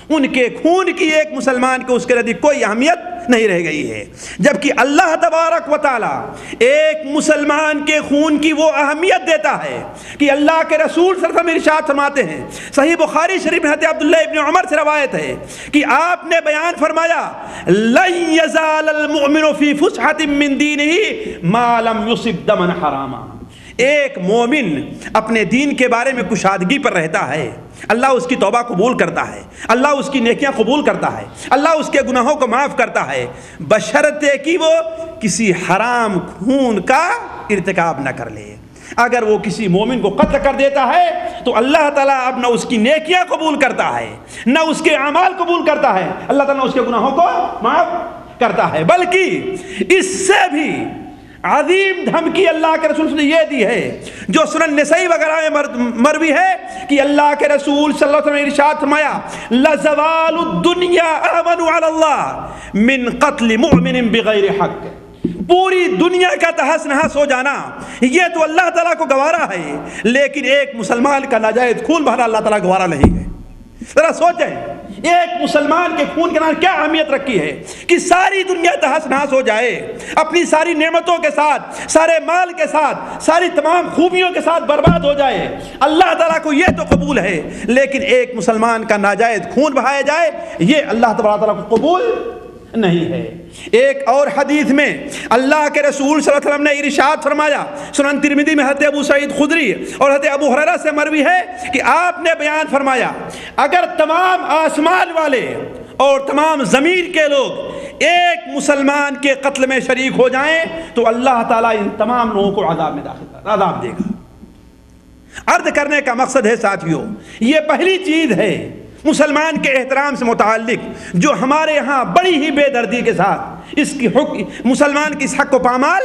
ان کے خون کی ایک مسلمان کو اس کے نزدیک کوئی اہمیت نہیں رہ گئی ہے، جبکہ اللہ تبارک و تعالی ایک مسلمان کے خون کی وہ اہمیت دیتا ہے کہ اللہ کے رسول صلی اللہ علیہ وسلم ارشاد فرماتے ہیں، صحیح بخاری شریف میں حضرت عبداللہ ابن عمر سے روایت ہے کہ آپ نے بیان فرمایا لن یزال المؤمن فی فسحۃ من دینہ ما لم یصب دما حراما۔ ایک مومن اپنے دین کے بارے میں کشادگی پر رہتا ہے، اللہ اس کی توبہ قبول کرتا ہے، اللہ اس کی نیکیاں قبول کرتا ہے، اللہ اس کے گناہوں کو معاف کرتا ہے، بشرطے کہ وہ کسی حرام خون کا ارتکاب نہ کر لے۔ اگر وہ کسی مومن کو قتل کر دیتا ہے تو اللہ تعالیٰ اب نہ اس کی نیکیاں قبول کرتا ہے، نہ اس کے اعمال قبول کرتا ہے، اللہ تعالیٰ اس کے گناہوں کو معاف کرتا ہے، بلکہ اس سے بھی عظیم دھمکی اللہ کے رسول نے یہ دی ہے جو سنن نسائی وغیرہ میں مروی ہے کہ اللہ کے رسول صلی اللہ علیہ وسلم نے ارشاد فرمایا لزوال الدنیا اهون علی اللہ من قتل مؤمن بغیر حق۔ پوری دنیا کا تہس نہس ہو جانا یہ تو اللہ تعالیٰ کو گوارا ہے، لیکن ایک مسلمان کا ناجائز خون بہانا اللہ تعالیٰ گوارا نہیں ہے۔ ذرا سوچیں ایک مسلمان کے خون کے نام کیا اہمیت رکھی ہے کہ ساری دنیا تہس نہس ہو جائے، اپنی ساری نعمتوں کے ساتھ، سارے مال کے ساتھ، ساری تمام خوبیوں کے ساتھ برباد ہو جائے، اللہ تعالیٰ کو یہ تو قبول ہے، لیکن ایک مسلمان کا ناجائز خون بہایا جائے یہ اللہ تعالیٰ کو قبول نہیں ہے۔ ایک اور حدیث میں اللہ کے رسول صلی اللہ علیہ وسلم نے ارشاد فرمایا، سنن ترمذی میں حضرت ابو سعید خدری اور حضرت ابو ہریرہ سے مروی ہے کہ آپ نے بیان فرمایا اگر تمام آسمان والے اور تمام زمین کے لوگ ایک مسلمان کے قتل میں شریک ہو جائیں تو اللہ تعالیٰ ان تمام لوگوں کو عذاب دے گا۔ عرض کرنے کا مقصد ہے ساتھیوں، یہ پہلی چیز ہے مسلمان کے احترام سے متعلق جو ہمارے ہاں بڑی ہی بے دردی کے ساتھ اس کی مسلمان کی اس حق کو پامال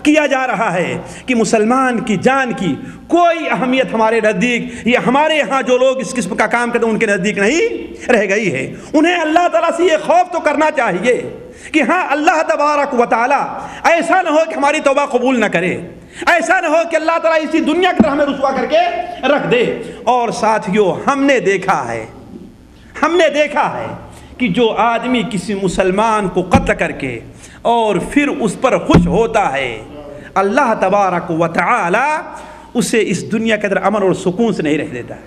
کیا جا رہا ہے کہ مسلمان کی جان کی کوئی اہمیت ہمارے نزدیک یا ہمارے یہاں جو لوگ اس قسم کا کام کرتے ہیں ان کے نزدیک نہیں رہ گئی ہے۔ انہیں اللہ تعالیٰ سے یہ خوف تو کرنا چاہیے کہ ہاں اللہ تبارک و تعالیٰ ایسا نہ ہو کہ ہماری توبہ قبول نہ کرے، ایسا نہ ہو کہ اللہ تعالیٰ اسی دنیا کی طرح ہمیں رسوا کر کے رکھ دے۔ اور ساتھیوں ہم نے دیکھا ہے کہ جو آدمی کسی مسلمان کو قتل کر کے اور پھر اس پر خوش ہوتا ہے اللہ تبارک و تعالی اسے اس دنیا کے اندر امن اور سکون سے نہیں رہ دیتا ہے،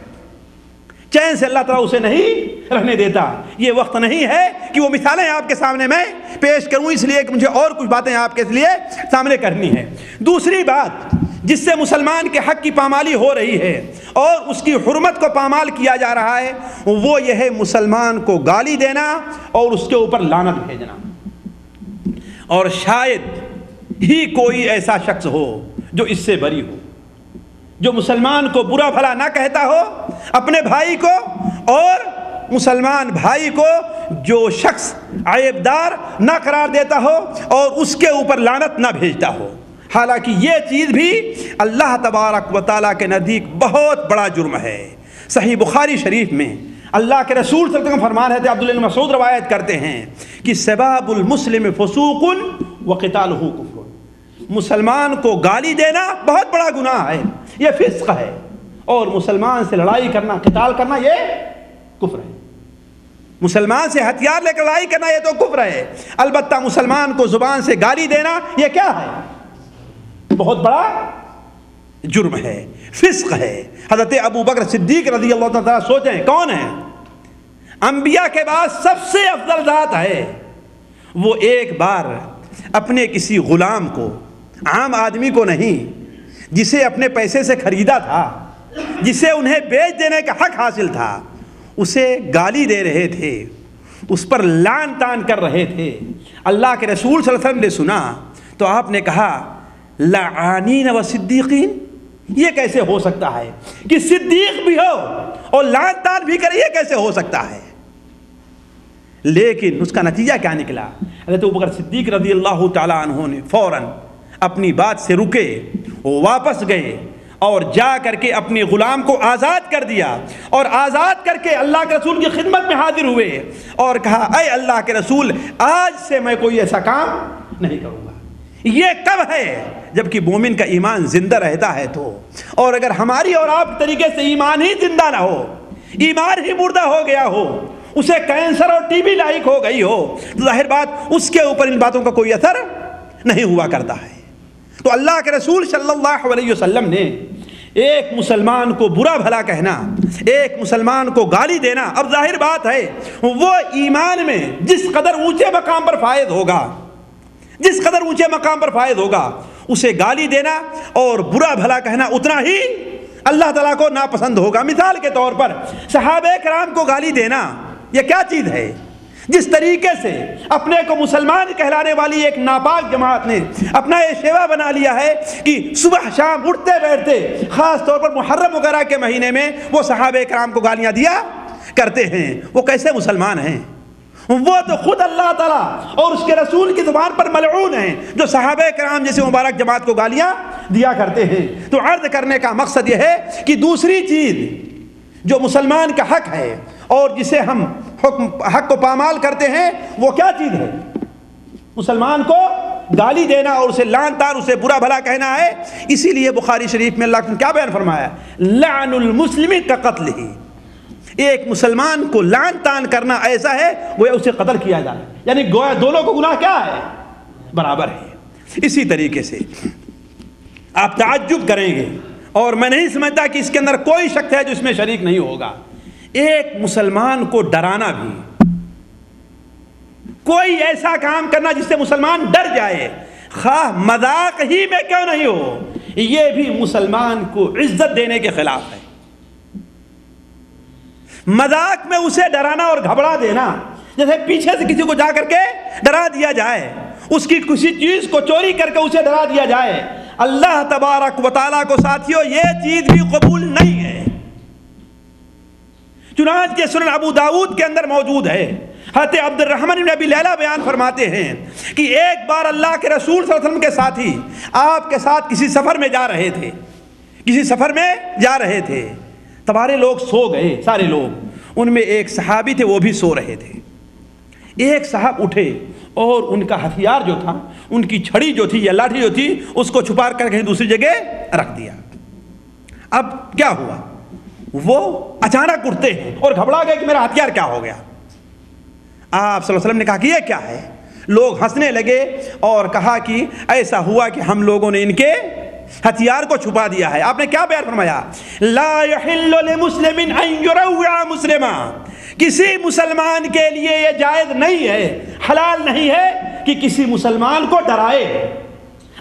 چین سے اللہ تعالیٰ اسے نہیں رہنے دیتا۔ یہ وقت نہیں ہے کہ وہ مثالیں آپ کے سامنے میں پیش کروں، اس لیے کہ مجھے اور کچھ باتیں آپ کے لیے سامنے کرنی ہے۔ دوسری بات جس سے مسلمان کے حق کی پامالی ہو رہی ہے اور اس کی حرمت کو پامال کیا جا رہا ہے وہ یہ ہے مسلمان کو گالی دینا اور اس کے اوپر لعنت بھیجنا۔ اور شاید ہی کوئی ایسا شخص ہو جو اس سے بری ہو، جو مسلمان کو برا بھلا نہ کہتا ہو اپنے بھائی کو، اور مسلمان بھائی کو جو شخص عیبدار نہ قرار دیتا ہو اور اس کے اوپر لعنت نہ بھیجتا ہو۔ حالانکہ یہ چیز بھی اللہ تبارک و تعالیٰ کے نزدیک بہت بڑا جرم ہے۔ صحیح بخاری شریف میں اللہ کے رسول صلی اللہ علیہ وسلم فرمان ہے، عبداللہ بن مسعود روایت کرتے ہیں کہ سباب المسلم فسوق وقتالہ کفر، مسلمان کو گالی دینا بہت بڑا گناہ ہے، یہ فسق ہے، اور مسلمان سے لڑائی کرنا، قتال کرنا یہ کفر ہے۔ مسلمان سے ہتھیار لے کر لڑائی کرنا یہ تو کفر ہے، البتہ مسلمان کو زبان سے گالی دینا یہ کیا ہے؟ بہت بڑا جرم ہے، فسق ہے۔ حضرت ابو بکر صدیق رضی اللہ تعالیٰ سوچیں کون ہے؟ انبیاء کے بعد سب سے افضل ذات ہے۔ وہ ایک بار اپنے کسی غلام کو، عام آدمی کو نہیں، جسے اپنے پیسے سے خریدا تھا، جسے انہیں بیچ دینے کا حق حاصل تھا، اسے گالی دے رہے تھے، اس پر لعن طعن کر رہے تھے۔ اللہ کے رسول صلی اللہ علیہ وسلم نے سنا تو آپ نے کہا لعانین و صدیقین، یہ کیسے ہو سکتا ہے کہ صدیق بھی ہو اور لعن طعن بھی کرے؟ یہ کیسے ہو سکتا ہے؟ لیکن اس کا نتیجہ کیا نکلا؟ حضرت ابوبکر صدیق رضی اللہ تعالیٰ عنہ نے فوراً اپنی بات سے رکے، وہ واپس گئے اور جا کر کے اپنے غلام کو آزاد کر دیا، اور آزاد کر کے اللہ کے رسول کی خدمت میں حاضر ہوئے اور کہا اے اللہ کے رسول، آج سے میں کوئی ایسا کام نہیں کروں گا۔ یہ کب ہے؟ جبکہ مومن کا ایمان زندہ رہتا ہے تو، اور اگر ہماری اور آپ کے طریقے سے ایمان ہی زندہ نہ ہو، ایمان ہی مردہ ہو گیا ہو، اسے کینسر اور ٹی بی لاحق ہو گئی ہو، تو ظاہر بات اس کے اوپر ان باتوں کا کوئی اثر نہیں ہوا کرتا ہے۔ تو اللہ کے رسول صلی اللہ علیہ وسلم نے ایک مسلمان کو برا بھلا کہنا، ایک مسلمان کو گالی دینا، اب ظاہر بات ہے وہ ایمان میں جس قدر اونچے مقام پر فائز ہوگا، جس قدر اونچے مقام پر فائز ہوگا، اسے گالی دینا اور برا بھلا کہنا اتنا ہی اللہ تعالیٰ کو ناپسند ہوگا۔ مثال کے طور پر صحابہ کرام کو گالی دینا یہ کیا چیز ہے؟ جس طریقے سے اپنے کو مسلمان کہلانے والی ایک ناپاک جماعت نے اپنا یہ شیوا بنا لیا ہے کہ صبح شام اٹھتے بیٹھتے، خاص طور پر محرم وغیرہ کے مہینے میں وہ صحابہ کرام کو گالیاں دیا کرتے ہیں، وہ کیسے مسلمان ہیں؟ وہ تو خود اللہ تعالیٰ اور اس کے رسول کی زبان پر ملعون ہیں جو صحابہ کرام جیسے مبارک جماعت کو گالیاں دیا کرتے ہیں۔ تو عرض کرنے کا مقصد یہ ہے کہ دوسری چیز جو مسلمان کا حق ہے اور جسے ہم حق کو پامال کرتے ہیں، وہ کیا چیز ہے؟ مسلمان کو گالی دینا اور اسے لعن طعن، اسے برا بھلا کہنا ہے۔ اسی لیے بخاری شریف میں اللہ نے کیا بیان فرمایا؟ لعن المسلم کا قتل ہی، ایک مسلمان کو لعن طعن کرنا ایسا ہے گویا اسے قتل کیا جائے، یعنی گویا دونوں کو گناہ کیا ہے؟ برابر ہے۔ اسی طریقے سے آپ تعجب کریں گے، اور میں نہیں سمجھتا کہ اس کے اندر کوئی شک ہے جو اس میں شریک نہیں ہوگا، ایک مسلمان کو ڈرانا بھی، کوئی ایسا کام کرنا جس سے مسلمان ڈر جائے، خواہ مذاق ہی میں کیوں نہیں ہو، یہ بھی مسلمان کو عزت دینے کے خلاف ہے۔ مذاق میں اسے ڈرانا اور گھبرا دینا، جیسے پیچھے سے کسی کو جا کر کے ڈرا دیا جائے، اس کی کسی چیز کو چوری کر کے اسے ڈرا دیا جائے، اللہ تبارک و تعالیٰ کو ساتھیوں یہ چیز بھی قبول نہیں ہے۔ چنانچہ سنن ابو داود کے اندر موجود ہے، حضرت عبد الرحمن بن ابی لیلہ بیان فرماتے ہیں کہ ایک بار اللہ کے رسول صلی اللہ علیہ وسلم کے ساتھی آپ کے ساتھ کسی سفر میں جا رہے تھے، تمہارے لوگ سو گئے، سارے لوگ، ان میں ایک صحابی تھے وہ بھی سو رہے تھے۔ ایک صاحب اٹھے اور ان کا ہتھیار جو تھا، ان کی چھڑی جو تھی یا لاٹھی جو تھی، اس کو چھپا کر کہیں دوسری جگہ رکھ دیا۔ اب کیا ہوا؟ وہ اچانک اٹھتے ہیں اور گھبرا گئے کہ میرا ہتھیار کیا ہو گیا۔ آپ صلی اللہ علیہ وسلم نے کہا کہ یہ کیا ہے؟ لوگ ہنسنے لگے اور کہا کہ ایسا ہوا کہ ہم لوگوں نے ان کے ہتھیار کو چھپا دیا ہے۔ آپ نے کیا بیان فرمایا؟ لا یحل لمسلم ان یروع مسلما، کسی مسلمان کے لیے یہ جائز نہیں ہے، حلال نہیں ہے کہ کسی مسلمان کو ڈرائے،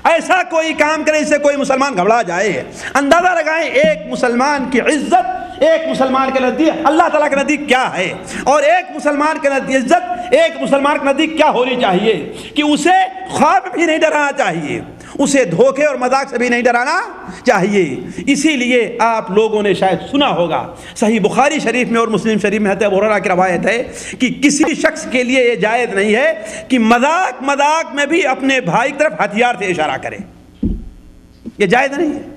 ایسا کوئی کام کرے اس سے کوئی مسلمان گھبرا جائے۔ اندازہ لگائیں ایک مسلمان کی عزت ایک مسلمان کے نزدیک اللہ تعالیٰ کے نزدیک کیا ہے، اور ایک مسلمان کے نزدیک عزت ایک مسلمان کے نزدیک کیا ہونی چاہیے کہ اسے خواب بھی نہیں ڈرانا چاہیے، اسے دھوکے اور مذاق سے بھی نہیں ڈرانا چاہیے۔ اسی لیے آپ لوگوں نے شاید سنا ہوگا، صحیح بخاری شریف میں اور مسلم شریف میں حضرت ابو ہریرہ کی روایت ہے کہ کسی شخص کے لیے یہ جائز نہیں ہے کہ مذاق میں بھی اپنے بھائی کی طرف ہتھیار سے اشارہ کرے، یہ جائز نہیں ہے۔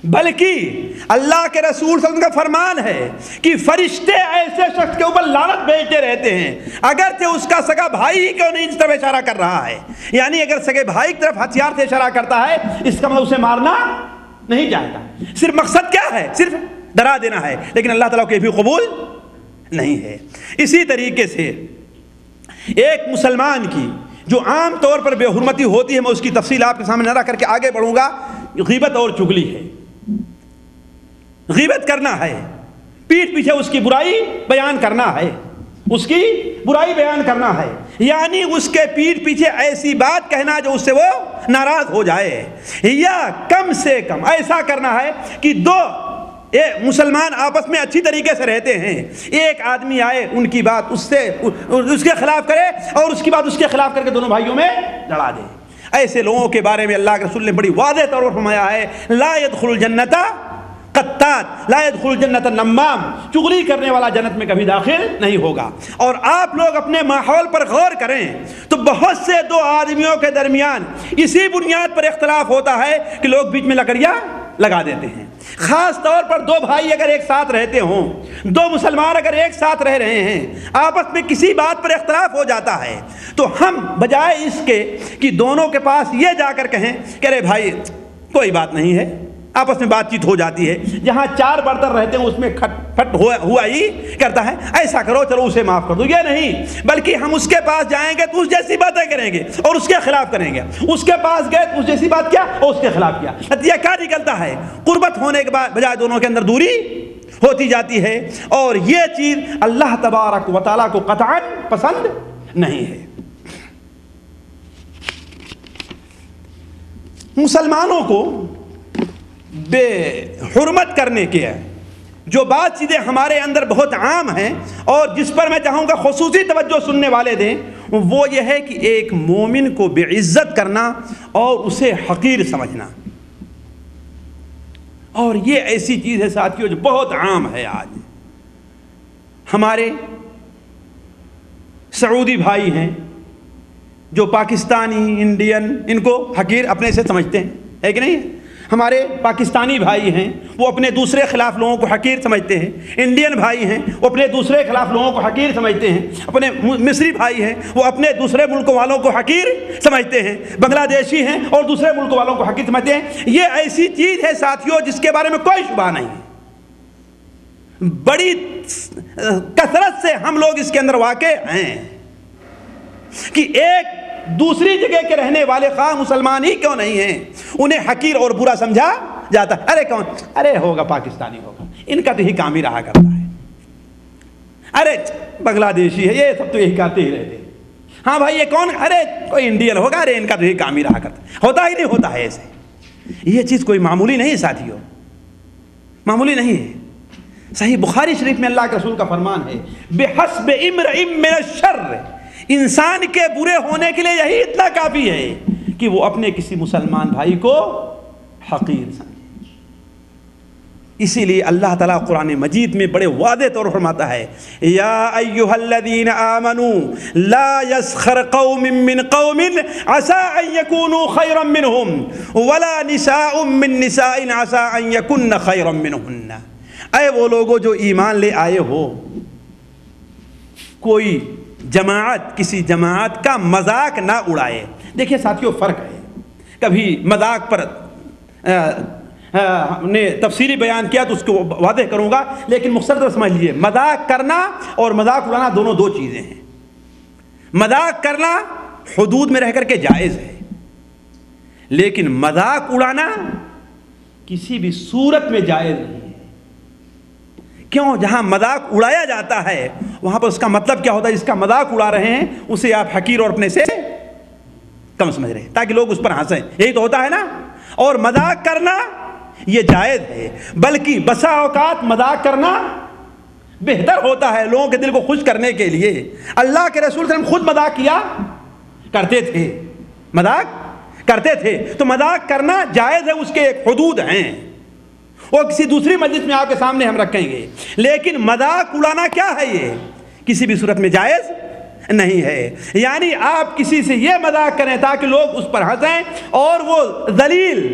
بلکہ اللہ کے رسول صلی اللہ علیہ وسلم کا فرمان ہے کہ فرشتے ایسے شخص کے اوپر لعنت بھیجتے رہتے ہیں اگرچہ اس کا سگا بھائی ہی کیوں نہیں اس طرف اشارہ کر رہا ہے، یعنی اگر سگے بھائی کی طرف ہتھیار سے اشارہ کرتا ہے اس کا مطلب اسے مارنا نہیں چاہتا، صرف مقصد کیا ہے؟ صرف ڈرا دینا ہے، لیکن اللہ تعالیٰ کو یہ بھی قبول نہیں ہے۔ اسی طریقے سے ایک مسلمان کی جو عام طور پر بے حرمتی ہوتی ہے، میں اس کی تفصیل آپ کے سامنے نہ رکھ کر کے آگے بڑھوں گا، غیبت اور چغلی ہے. غیبت کرنا ہے، پیٹھ پیچھے اس کی برائی بیان کرنا ہے، اس کی برائی بیان کرنا ہے، یعنی اس کے پیٹھ پیچھے ایسی بات کہنا جو اس سے وہ ناراض ہو جائے، یا کم سے کم ایسا کرنا ہے کہ دو مسلمان آپس میں اچھی طریقے سے رہتے ہیں، ایک آدمی آئے ان کی بات اس کے خلاف کرے اور اس کی بات اس کے خلاف کر کے دونوں بھائیوں میں لڑا دے. ایسے لوگوں کے بارے میں اللہ کے رسول نے بڑی واضح طور پر فرمایا ہے، لا يدخل الجنت قطات، لا يدخل الجنت نمام، چغلی کرنے والا جنت میں کبھی داخل نہیں ہوگا. اور آپ لوگ اپنے ماحول پر غور کریں تو بہت سے دو آدمیوں کے درمیان اسی بنیاد پر اختلاف ہوتا ہے کہ لوگ بیچ میں لکڑیاں لگا دیتے ہیں. خاص طور پر دو بھائی اگر ایک ساتھ رہتے ہوں، دو مسلمان اگر ایک ساتھ رہ رہے ہیں، آپس میں کسی بات پر اختلاف ہو جاتا ہے تو ہم بجائے اس کے کہ دونوں کے پاس یہ جا کر کہیں کہ ارے بھائی کوئی بات نہیں ہے، آپس میں بات چیت ہو جاتی ہے، جہاں چار برتن رہتے ہیں اس میں کھٹ پھٹ ہوا ہی کرتا ہے، ایسا کرو چلو اسے معاف کر دو، یہ نہیں، بلکہ ہم اس کے پاس جائیں گے تو اس جیسی باتیں کریں گے اور اس کے خلاف کریں گے، اس کے پاس گئے تو اس جیسی بات کیا اور اس کے خلاف کیا. نتیجہ کیا نکلتا ہے؟ قربت ہونے کے بجائے دونوں کے اندر دوری ہوتی جاتی ہے، اور یہ چیز اللہ تبارک و تعالیٰ کو قطعاً پسند نہیں ہے. مسلمانوں کو بے حرمت کرنے کے جو بات چیزیں ہمارے اندر بہت عام ہیں اور جس پر میں چاہوں گا خصوصی توجہ سننے والے دیں، وہ یہ ہے کہ ایک مومن کو بے عزت کرنا اور اسے حقیر سمجھنا. اور یہ ایسی چیز ہے ساتھیوں جو بہت عام ہے. آج ہمارے سعودی بھائی ہیں جو پاکستانی انڈین ان کو حقیر اپنے سے سمجھتے ہیں، ہے کہ نہیں؟ ہمارے پاکستانی بھائی ہیں وہ اپنے دوسرے خلاف لوگوں کو حقیر سمجھتے ہیں، انڈین بھائی ہیں وہ اپنے دوسرے خلاف لوگوں کو حقیر سمجھتے ہیں، اپنے مصری بھائی ہیں وہ اپنے دوسرے ملکوں والوں کو حقیر سمجھتے ہیں، بنگلہ دیشی ہیں اور دوسرے ملکوں والوں کو حقیر سمجھتے ہیں. یہ ایسی چیز ہے ساتھیوں جس کے بارے میں کوئی شبہ نہیں ہے، بڑی کثرت سے ہم لوگ اس کے اندر واقع ہیں کہ ایک دوسری جگہ کے رہنے والے خواہ مسلمان ہی کیوں نہیں ہیں انہیں حقیر اور برا سمجھا جاتا ہے. ارے کون، ارے ہوگا پاکستانی ہوگا، ان کا تو یہی کام ہی رہا کرتا ہے، ارے بنگلہ دیشی ہے، یہ سب تو یہی کرتے ہی رہتے ہیں. ہاں بھائی یہ کون، ارے کوئی انڈین ہوگا، ارے ان کا تو یہی کام ہی رہا کرتا، ہوتا ہی نہیں ہوتا ہے ایسے. یہ چیز کوئی معمولی نہیں ہے ساتھیوں، معمولی نہیں ہے. صحیح بخاری شریف میں اللہ کے رسول کا فرمان ہے، بحسب امرئ من الشر، انسان کے برے ہونے کے لیے یہی اتنا کافی ہے کہ وہ اپنے کسی مسلمان بھائی کو حقیر سمجھے. اسی لیے اللہ تعالیٰ قرآن مجید میں بڑے واضح طور پر فرماتا ہے، یا ایھا الذین آمنوا لا یسخر قوم من قوم عسى ان یکونوا خیرا منہم ولا نساء من نساء عسى ان یکن خیرا منہن. اے وہ لوگوں جو ایمان لے آئے ہو، کوئی جماعت کسی جماعت کا مذاق نہ اڑائے. دیکھیں ساتھیوں فرق ہے، کبھی مذاق پر نے تفصیلی بیان کیا تو اس کو واضح کروں گا، لیکن مختصر سمجھ لیجیے، مذاق کرنا اور مذاق اڑانا دونوں دو چیزیں ہیں. مذاق کرنا حدود میں رہ کر کے جائز ہے، لیکن مذاق اڑانا کسی بھی صورت میں جائز نہیں ہے. کیوں؟ جہاں مذاق اڑایا جاتا ہے وہاں پر اس کا مطلب کیا ہوتا ہے؟ جس کا مذاق اڑا رہے ہیں اسے آپ حقیر اور اپنے سے کم سمجھ رہے ہیں تاکہ لوگ اس پر ہنسیں، یہی تو ہوتا ہے نا. اور مذاق کرنا یہ جائز ہے، بلکہ بسا اوقات مذاق کرنا بہتر ہوتا ہے لوگوں کے دل کو خوش کرنے کے لیے. اللہ کے رسول صلی اللہ علیہ وسلم خود مذاق کیا کرتے تھے، مذاق کرتے تھے، تو مذاق کرنا جائز ہے، اس کے ایک حدود ہیں، وہ کسی دوسری مجلس میں آپ کے سامنے ہم رکھیں گے. لیکن مذاق اڑانا کیا ہے؟ یہ کسی بھی صورت میں جائز نہیں ہے. یعنی آپ کسی سے یہ مذاق کریں تاکہ لوگ اس پر ہنسیں اور وہ ذلیل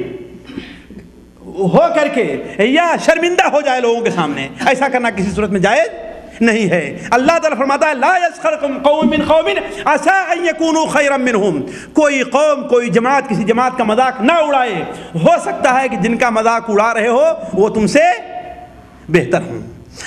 ہو کر کے یا شرمندہ ہو جائے لوگوں کے سامنے، ایسا کرنا کسی صورت میں جائز نہیں ہے. اللہ تعالیٰ فرماتا ہے، لا یسخر قوم من قوم عسى ان یکونوا خیرا منہم. کوئی قوم، کوئی جماعت کسی جماعت کا مذاق نہ اڑائے، ہو سکتا ہے کہ جن کا مذاق اڑا رہے ہو وہ تم سے بہتر ہوں.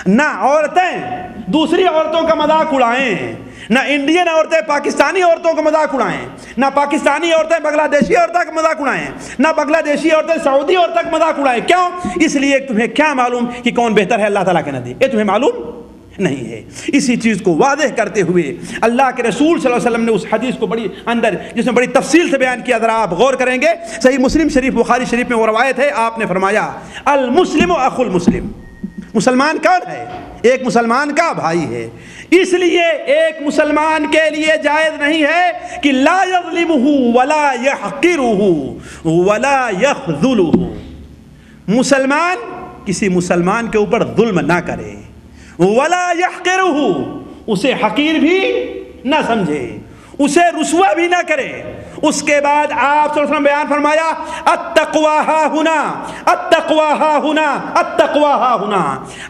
نہ عورتیں دوسری عورتوں کا مذاق اڑائیں، نہ انڈین عورتیں پاکستانی عورتوں کا مذاق اڑائیں، نہ پاکستانی عورتیں بنگلہ دیشی عورتوں کا مذاق اڑائیں، نہ بنگلہ دیشی عورتیں سعودی عورتوں کا مذاق اڑائیں۔ کیوں؟ اس لیے تمہیں کیا معلوم کہ کون بہتر ہے اللہ تعالیٰ کے نزدیک؟ یہ تمہیں معلوم نہیں ہے۔ اسی چیز کو واضح کرتے ہوئے اللہ کے رسول صلی اللہ علیہ وسلم نے اس حدیث کو بڑی اندر جس میں بڑی تفصیل سے بیان کیا، ذرا آپ غور کریں گے، صحیح مسلم شریف بخاری شریف میں وہ روایت ہے، آپ نے فرمایا المسلم اخو المسلم، مسلمان کون ہے؟ ایک مسلمان کا بھائی ہے۔ اس لیے ایک مسلمان کے لیے جائز نہیں ہے کہ لا یظلمہ ولا یحقرہ ولا یخذلہ، مسلمان کسی مسلمان کے اوپر ظلم نہ کرے، ولا یحقرہ، اسے حقیر بھی نہ سمجھے، اسے رسوا بھی نہ کرے۔ اس کے بعد آپ صلی اللہ علیہ وسلم بیان فرمایا التقوی ہا ہنا، التقوی ہا ہنا، التقوی ہا ہنا،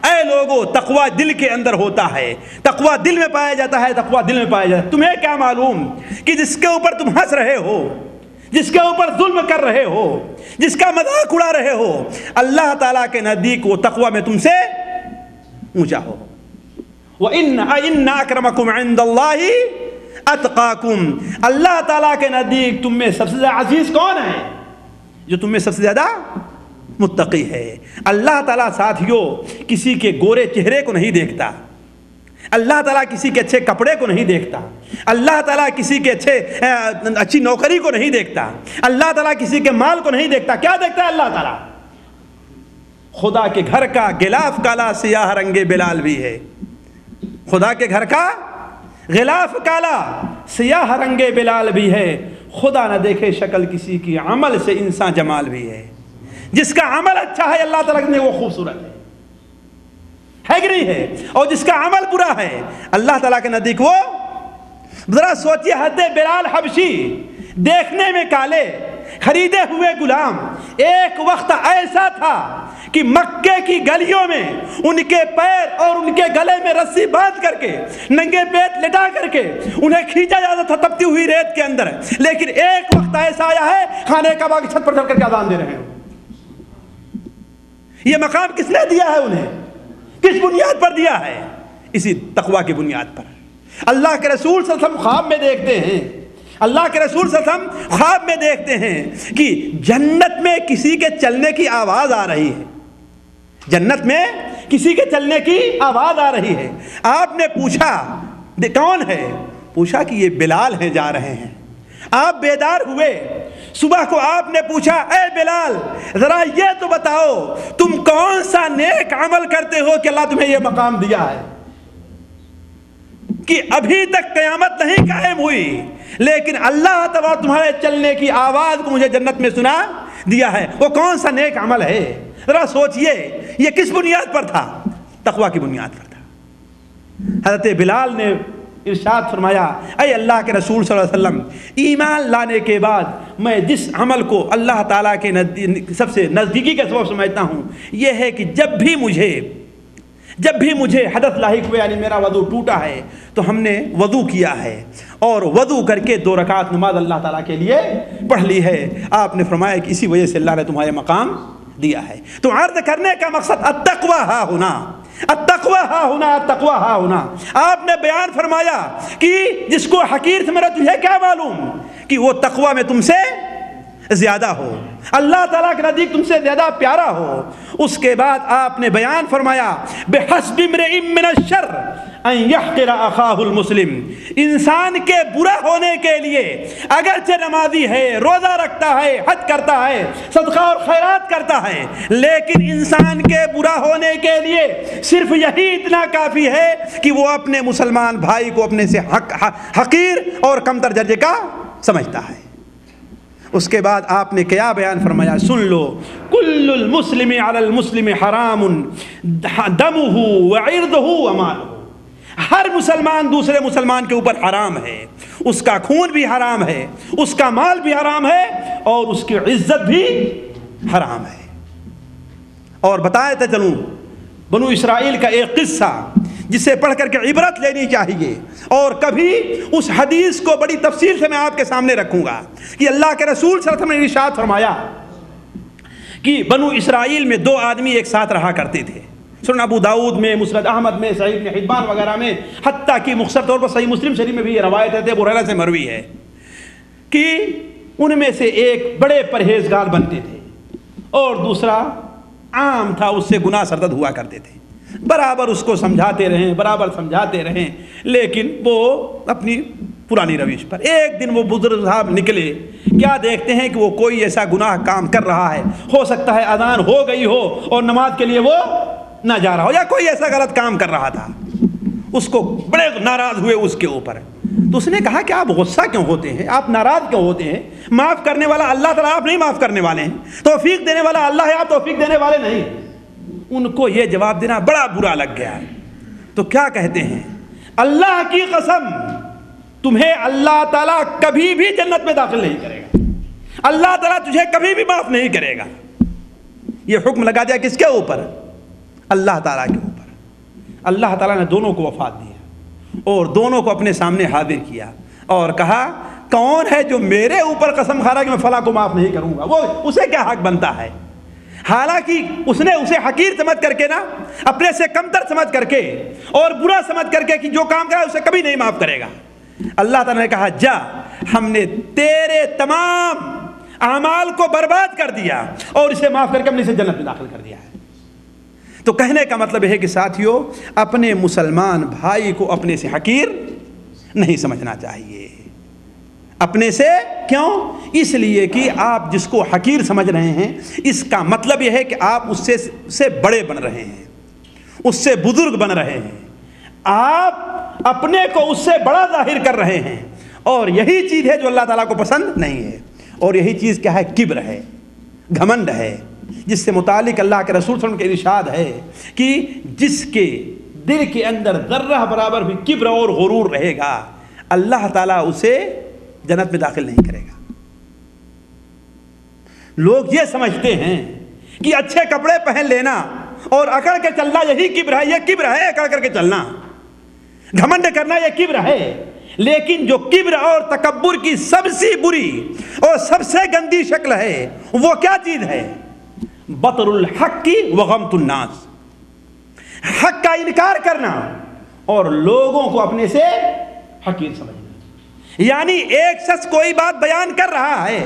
اے لوگو تقوی دل کے اندر ہوتا ہے، تقوی دل میں پایا جاتا ہے، تقوی دل میں پایا جاتا ہے۔ تمہیں کیا معلوم کہ جس کے اوپر تم ہنس رہے ہو، جس کے اوپر ظلم کر رہے ہو، جس کا مذاق اڑا رہے ہو، اللہ تعالیٰ کے نزدیک وہ تقوی میں تم سے اونچا ہو۔ وَإِنَّ أَكْرَمَكُمْ عِنْدَ اللَّهِ أَتْقَاكُمْ، اللہ تعالیٰ کے نزدیک تم میں سب سے زیادہ عزیز کون ہے؟ جو تم میں سب سے زیادہ متقی ہے۔ اللہ تعالیٰ ساتھیوں کسی کے گورے چہرے کو نہیں دیکھتا، اللہ تعالیٰ کسی کے اچھے کپڑے کو نہیں دیکھتا، اللہ تعالیٰ کسی کے اچھی نوکری کو نہیں دیکھتا، اللہ تعالیٰ کسی کے مال کو نہیں دیکھتا۔ کیا دیکھتا ہے اللہ تعالیٰ؟ خدا کے گھر کا غلاف کالا سیاہ رنگ بلال بھی ہے، خدا کے گھر کا غلاف کالا سیاہ رنگ بلال بھی ہے، خدا نہ دیکھے شکل کسی کی، عمل سے انسان جمال بھی ہے۔ جس کا عمل اچھا ہے اللہ تعالیٰ نے وہ خوبصورت ہے کہ نہیں ہے؟ اور جس کا عمل برا ہے اللہ تعالیٰ کے نزدیک وہ، ذرا سوچیے حضرت بلال حبشی دیکھنے میں کالے، خریدے ہوئے غلام، ایک وقت ایسا تھا کہ مکے کی گلیوں میں ان کے پیر اور ان کے گلے میں رسی باندھ کر کے ننگے پیٹ لٹا کر کے انہیں کھینچا جاتا تھا تپتی ہوئی ریت کے اندر، لیکن ایک وقت ایسا آیا ہے خانے کعبہ کی چھت پر چڑھ کر کے اذان دے رہے ہیں۔ یہ مقام کس نے دیا ہے انہیں؟ کس بنیاد پر دیا ہے؟ اسی تقوی کی بنیاد پر۔ اللہ کے رسول صلی اللہ علیہ وسلم خواب میں دیکھتے ہیں، اللہ کے رسول صلی اللہ علیہ وسلم خواب میں دیکھتے ہیں کہ جنت میں کسی کے چلنے کی آواز آ رہی ہے، جنت میں کسی کے چلنے کی آواز آ رہی ہے۔ آپ نے پوچھا کون ہے؟ پوچھا کہ یہ بلال ہیں جا رہے ہیں۔ آپ بیدار ہوئے، صبح کو آپ نے پوچھا اے بلال ذرا یہ تو بتاؤ تم کون سا نیک عمل کرتے ہو کہ اللہ تمہیں یہ مقام دیا ہے کہ ابھی تک قیامت نہیں قائم ہوئی لیکن اللہ تعالیٰ تمہارے چلنے کی آواز کو مجھے جنت میں سنا دیا ہے؟ وہ کون سا نیک عمل ہے؟ ذرا سوچئے یہ کس بنیاد پر تھا؟ تقوی کی بنیاد پر تھا۔ حضرت بلال نے ارشاد فرمایا اے اللہ کے رسول صلی اللہ علیہ وسلم، ایمان لانے کے بعد میں جس عمل کو اللہ تعالیٰ کے سب سے نزدیکی کا سبب سمجھتا ہوں یہ ہے کہ جب بھی مجھے حدث لاحق ہوئے، یعنی میرا وضو ٹوٹا ہے تو ہم نے وضو کیا ہے اور وضو کر کے 2 رکعت نماز اللہ تعالیٰ کے لیے پڑھ لی ہے۔ آپ نے فرمایا کہ اسی وجہ سے اللہ نے تمہارے مقام دیا ہے۔ تو عرض کرنے کا مقصد التقوی ہا ہونا، التقوی ہا ہونا، التقوی ہا ہونا۔ آپ نے بیان فرمایا کہ جس کو حقیر سمجھا تجھے کیا معلوم کہ وہ تقوی میں تم سے زیادہ ہو، اللہ تعالیٰ کے نزدیک تم سے زیادہ پیارا ہو۔ اس کے بعد آپ نے بیان فرمایا بحسب امرئ من الشر ان یحقر اخاہ المسلم، انسان کے برا ہونے کے لیے اگرچہ نمازی ہے، روزہ رکھتا ہے، حج کرتا ہے، صدقہ اور خیرات کرتا ہے، لیکن انسان کے برا ہونے کے لیے صرف یہی اتنا کافی ہے کہ وہ اپنے مسلمان بھائی کو اپنے سے حقیر اور کمتر درجے کا سمجھتا ہے۔ اس کے بعد آپ نے کیا بیان فرمایا؟ سن لو، کل المسلم علی المسلم حرام دمہ وعرضہ ومالہ، ہر مسلمان دوسرے مسلمان کے اوپر حرام ہے، اس کا خون بھی حرام ہے، اس کا مال بھی حرام ہے اور اس کی عزت بھی حرام ہے۔ اور بتایا تھا چلوں بنو اسرائیل کا ایک قصہ جسے پڑھ کر کے عبرت لینی چاہیے، اور کبھی اس حدیث کو بڑی تفصیل سے میں آپ کے سامنے رکھوں گا کہ اللہ کے رسول صلی اللہ علیہ وسلم نے ارشاد فرمایا کہ بنو اسرائیل میں 2 آدمی ایک ساتھ رہا کرتے تھے، سنن ابو داؤد میں، مسند احمد میں، صحیح ابن حبان وغیرہ میں، حتیٰ کہ مختصر طور پر صحیح مسلم شریف میں بھی یہ روایت ہے، ابو ہریرہ سے مروی ہے کہ ان میں سے ایک بڑے پرہیزگار بنتے تھے اور دوسرا عام تھا، اس سے گناہ سرزد ہوا کرتے تھے. برابر اس کو سمجھاتے رہیں لیکن وہ اپنی پرانی روش پر. ایک دن وہ بزرگ صاحب نکلے، کیا دیکھتے ہیں کہ وہ کوئی ایسا گناہ کام کر رہا ہے، ہو سکتا ہے اذان ہو گئی ہو اور نماز کے لیے وہ نہ جا رہا ہو، یا کوئی ایسا غلط کام کر رہا تھا. اس کو بڑے ناراض ہوئے اس کے اوپر. تو اس نے کہا کہ آپ غصہ کیوں ہوتے ہیں، آپ ناراض کیوں ہوتے ہیں؟ معاف کرنے والا اللہ تعالیٰ، آپ نہیں معاف کرنے والے ہیں. توفیق دینے والا اللہ ہے، آپ توفیق دینے والے نہیں. ان کو یہ جواب دینا بڑا برا لگ گیا. تو کیا کہتے ہیں؟ اللہ کی قسم تمہیں اللہ تعالیٰ کبھی بھی جنت میں داخل نہیں کرے گا، اللہ تعالیٰ تجھے کبھی بھی معاف نہیں کرے گا. یہ حکم لگا دیا کس کے اوپر؟ اللہ تعالیٰ کے اوپر. اللہ تعالیٰ نے دونوں کو وفات دیا اور دونوں کو اپنے سامنے حاضر کیا اور کہا کون ہے جو میرے اوپر قسم کھا رہا کہ میں فلاں کو معاف نہیں کروں گا؟ وہ اسے کیا حق بنتا ہے؟ حالانکہ اس نے اسے حقیر سمجھ کر کے نا، اپنے سے کمتر سمجھ کر کے اور برا سمجھ کر کے کہ جو کام کرا اسے کبھی نہیں معاف کرے گا. اللہ تعالیٰ نے کہا جا، ہم نے تیرے تمام اعمال کو برباد کر دیا اور اسے معاف کر کے ہم نے اسے جنت میں داخل کر دیا ہے. تو کہنے کا مطلب ہے کہ ساتھیوں، اپنے مسلمان بھائی کو اپنے سے حقیر نہیں سمجھنا چاہیے. اپنے سے کیوں؟ اس لیے کہ آپ جس کو حقیر سمجھ رہے ہیں اس کا مطلب یہ ہے کہ آپ اس سے بڑے بن رہے ہیں، اس سے بزرگ بن رہے ہیں، آپ اپنے کو اس سے بڑا ظاہر کر رہے ہیں. اور یہی چیز ہے جو اللہ تعالیٰ کو پسند نہیں ہے. اور یہی چیز کیا ہے؟ کبر ہے، گھمنڈ ہے، جس سے متعلق اللہ کے رسول صلی اللہ علیہ وسلم کے ارشاد ہے کہ جس کے دل کے اندر ذرہ برابر بھی کبر اور غرور رہے گا اللہ تعالیٰ اسے جنت میں داخل نہیں کرے گا. لوگ یہ سمجھتے ہیں کہ اچھے کپڑے پہن لینا اور اکڑ کے چلنا یہی کبر ہے. یہ کبر ہے اکڑ کر کے چلنا، گھمنڈ کرنا یہ کبر ہے. لیکن جو کبر اور تکبر کی سب سے بری اور سب سے گندی شکل ہے وہ کیا چیز ہے؟ بطر الحق کی وغمت الناس، حق کا انکار کرنا اور لوگوں کو اپنے سے حقیر سمجھنا. یعنی ایک شخص کوئی بات بیان کر رہا ہے،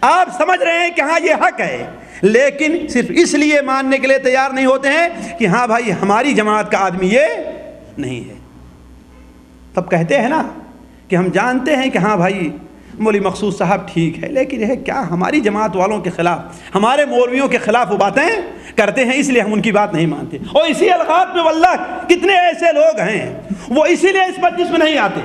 آپ سمجھ رہے ہیں کہ ہاں یہ حق ہے، لیکن صرف اس لیے ماننے کے لیے تیار نہیں ہوتے ہیں کہ ہاں بھائی ہماری جماعت کا آدمی یہ نہیں ہے. تب کہتے ہیں نا کہ ہم جانتے ہیں کہ ہاں بھائی مولوی مقصود صاحب ٹھیک ہے، لیکن یہ کیا ہماری جماعت والوں کے خلاف، ہمارے مولویوں کے خلاف وہ باتیں کرتے ہیں، اس لیے ہم ان کی بات نہیں مانتے. اور اسی الغات میں واللہ کتنے ایسے لوگ ہیں وہ اسی لیے اس مجلس میں نہیں آتے،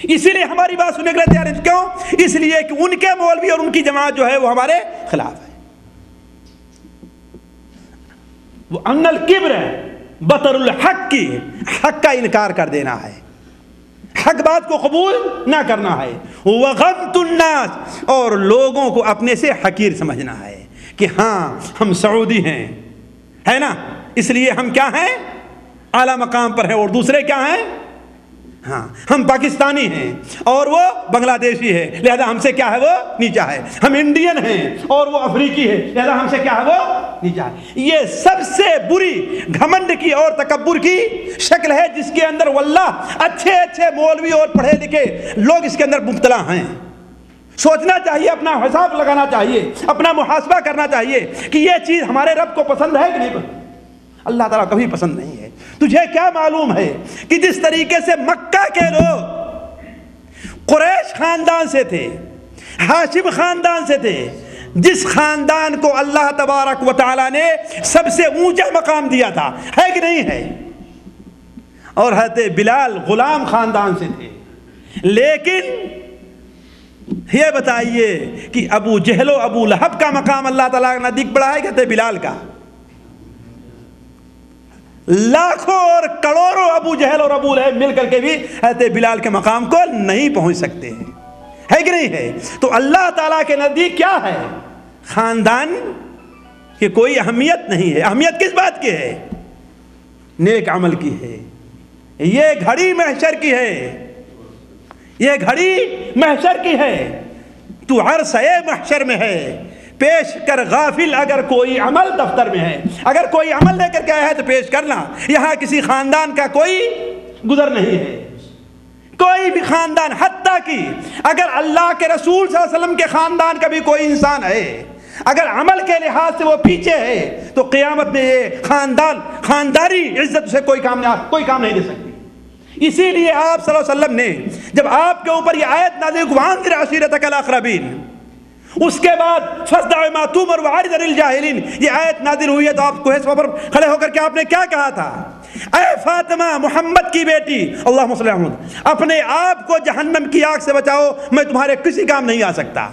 اسی لیے ہماری بات سننے کے لیے تیار ہیں. کیوں؟ اس لیے کہ ان کے مولوی اور ان کی جماعت جو ہے وہ ہمارے خلاف ہے. وہ ان الکبر بطر الحق کی، حق کا انکار کر دینا ہے، حق بات کو قبول نہ کرنا ہے. وغمت الناس، اور لوگوں کو اپنے سے حقیر سمجھنا ہے کہ ہاں ہم سعودی ہیں، ہے نا، اس لیے ہم کیا ہیں؟ اعلیٰ مقام پر ہیں، اور دوسرے کیا ہیں؟ ہاں ہم پاکستانی ہیں اور وہ بنگلہ دیشی ہے، لہذا ہم سے کیا ہے؟ وہ نیچا ہے. ہم انڈین ہیں اور وہ افریقی ہے، لہذا ہم سے کیا ہے؟ وہ نیچا ہے. یہ سب سے بری گھمنڈ کی اور تکبر کی شکل ہے جس کے اندر واللہ اچھے اچھے مولوی اور پڑھے لکھے لوگ اس کے اندر مبتلا ہیں. سوچنا چاہیے، اپنا حساب لگانا چاہیے، اپنا محاسبہ کرنا چاہیے کہ یہ چیز ہمارے رب کو پسند ہے کہ نہیں پسند. اللہ تعالیٰ کبھی پسند نہیں ہے. تجھے کیا معلوم ہے کہ جس طریقے سے مکہ کے لوگ قریش خاندان سے تھے، ہاشم خاندان سے تھے، جس خاندان کو اللہ تبارک و تعالیٰ نے سب سے اونچا مقام دیا تھا، ہے کہ نہیں ہے؟ اور حضرت بلال غلام خاندان سے تھے. لیکن یہ بتائیے کہ ابو جہل و ابو لہب کا مقام اللہ تعالیٰ کا نزدیک بڑا ہے کہ حضرت بلال کا؟ لاکھوں اور کروڑوں ابو جہل اور ابو لہب مل کر کے بھی حضرت بلال کے مقام کو نہیں پہنچ سکتے ہیں، ہے کہ نہیں ہے؟ تو اللہ تعالیٰ کے نزدیک کیا ہے؟ خاندان کی کوئی اہمیت نہیں ہے. اہمیت کس بات کی ہے؟ نیک عمل کی ہے. یہ گھڑی محشر کی ہے، یہ گھڑی محشر کی ہے. تو عرصہ محشر میں ہے، پیش کر غافل اگر کوئی عمل دفتر میں ہے، اگر کوئی عمل لے کر کے آیا ہے تو پیش کرنا. یہاں کسی خاندان کا کوئی گزر نہیں ہے، کوئی بھی خاندان، حتیٰ کہ اگر اللہ کے رسول صلی اللہ علیہ وسلم کے خاندان کا بھی کوئی انسان ہے، اگر عمل کے لحاظ سے وہ پیچھے ہے تو قیامت میں یہ خانداری عزت اسے کوئی کام نہیں دے سکتی. اسی لیے آپ صلی اللہ علیہ وسلم نے جب آپ کے اوپر یہ آیت نازل ہوئی وَأَنذِرْ عَشِيرَتَكَ الْأَقْرَبِينَ، اس کے بعد فَاصْدَعْ بِمَا تُؤْمَرُ وَأَعْرِضْ عَنِ الْجَاهِلِينَ، یہ آیت نازل ہوئی ہے تو آپ کوہ صفا پر کھڑے ہو کر کے آپ نے کیا کہا تھا؟ اے فاطمہ محمد کی بیٹی، اللہم صلی اللہ علیہ وسلم، اپنے آپ کو جہنم کی آگ سے بچاؤ، میں تمہارے کسی کام نہیں آ سکتا.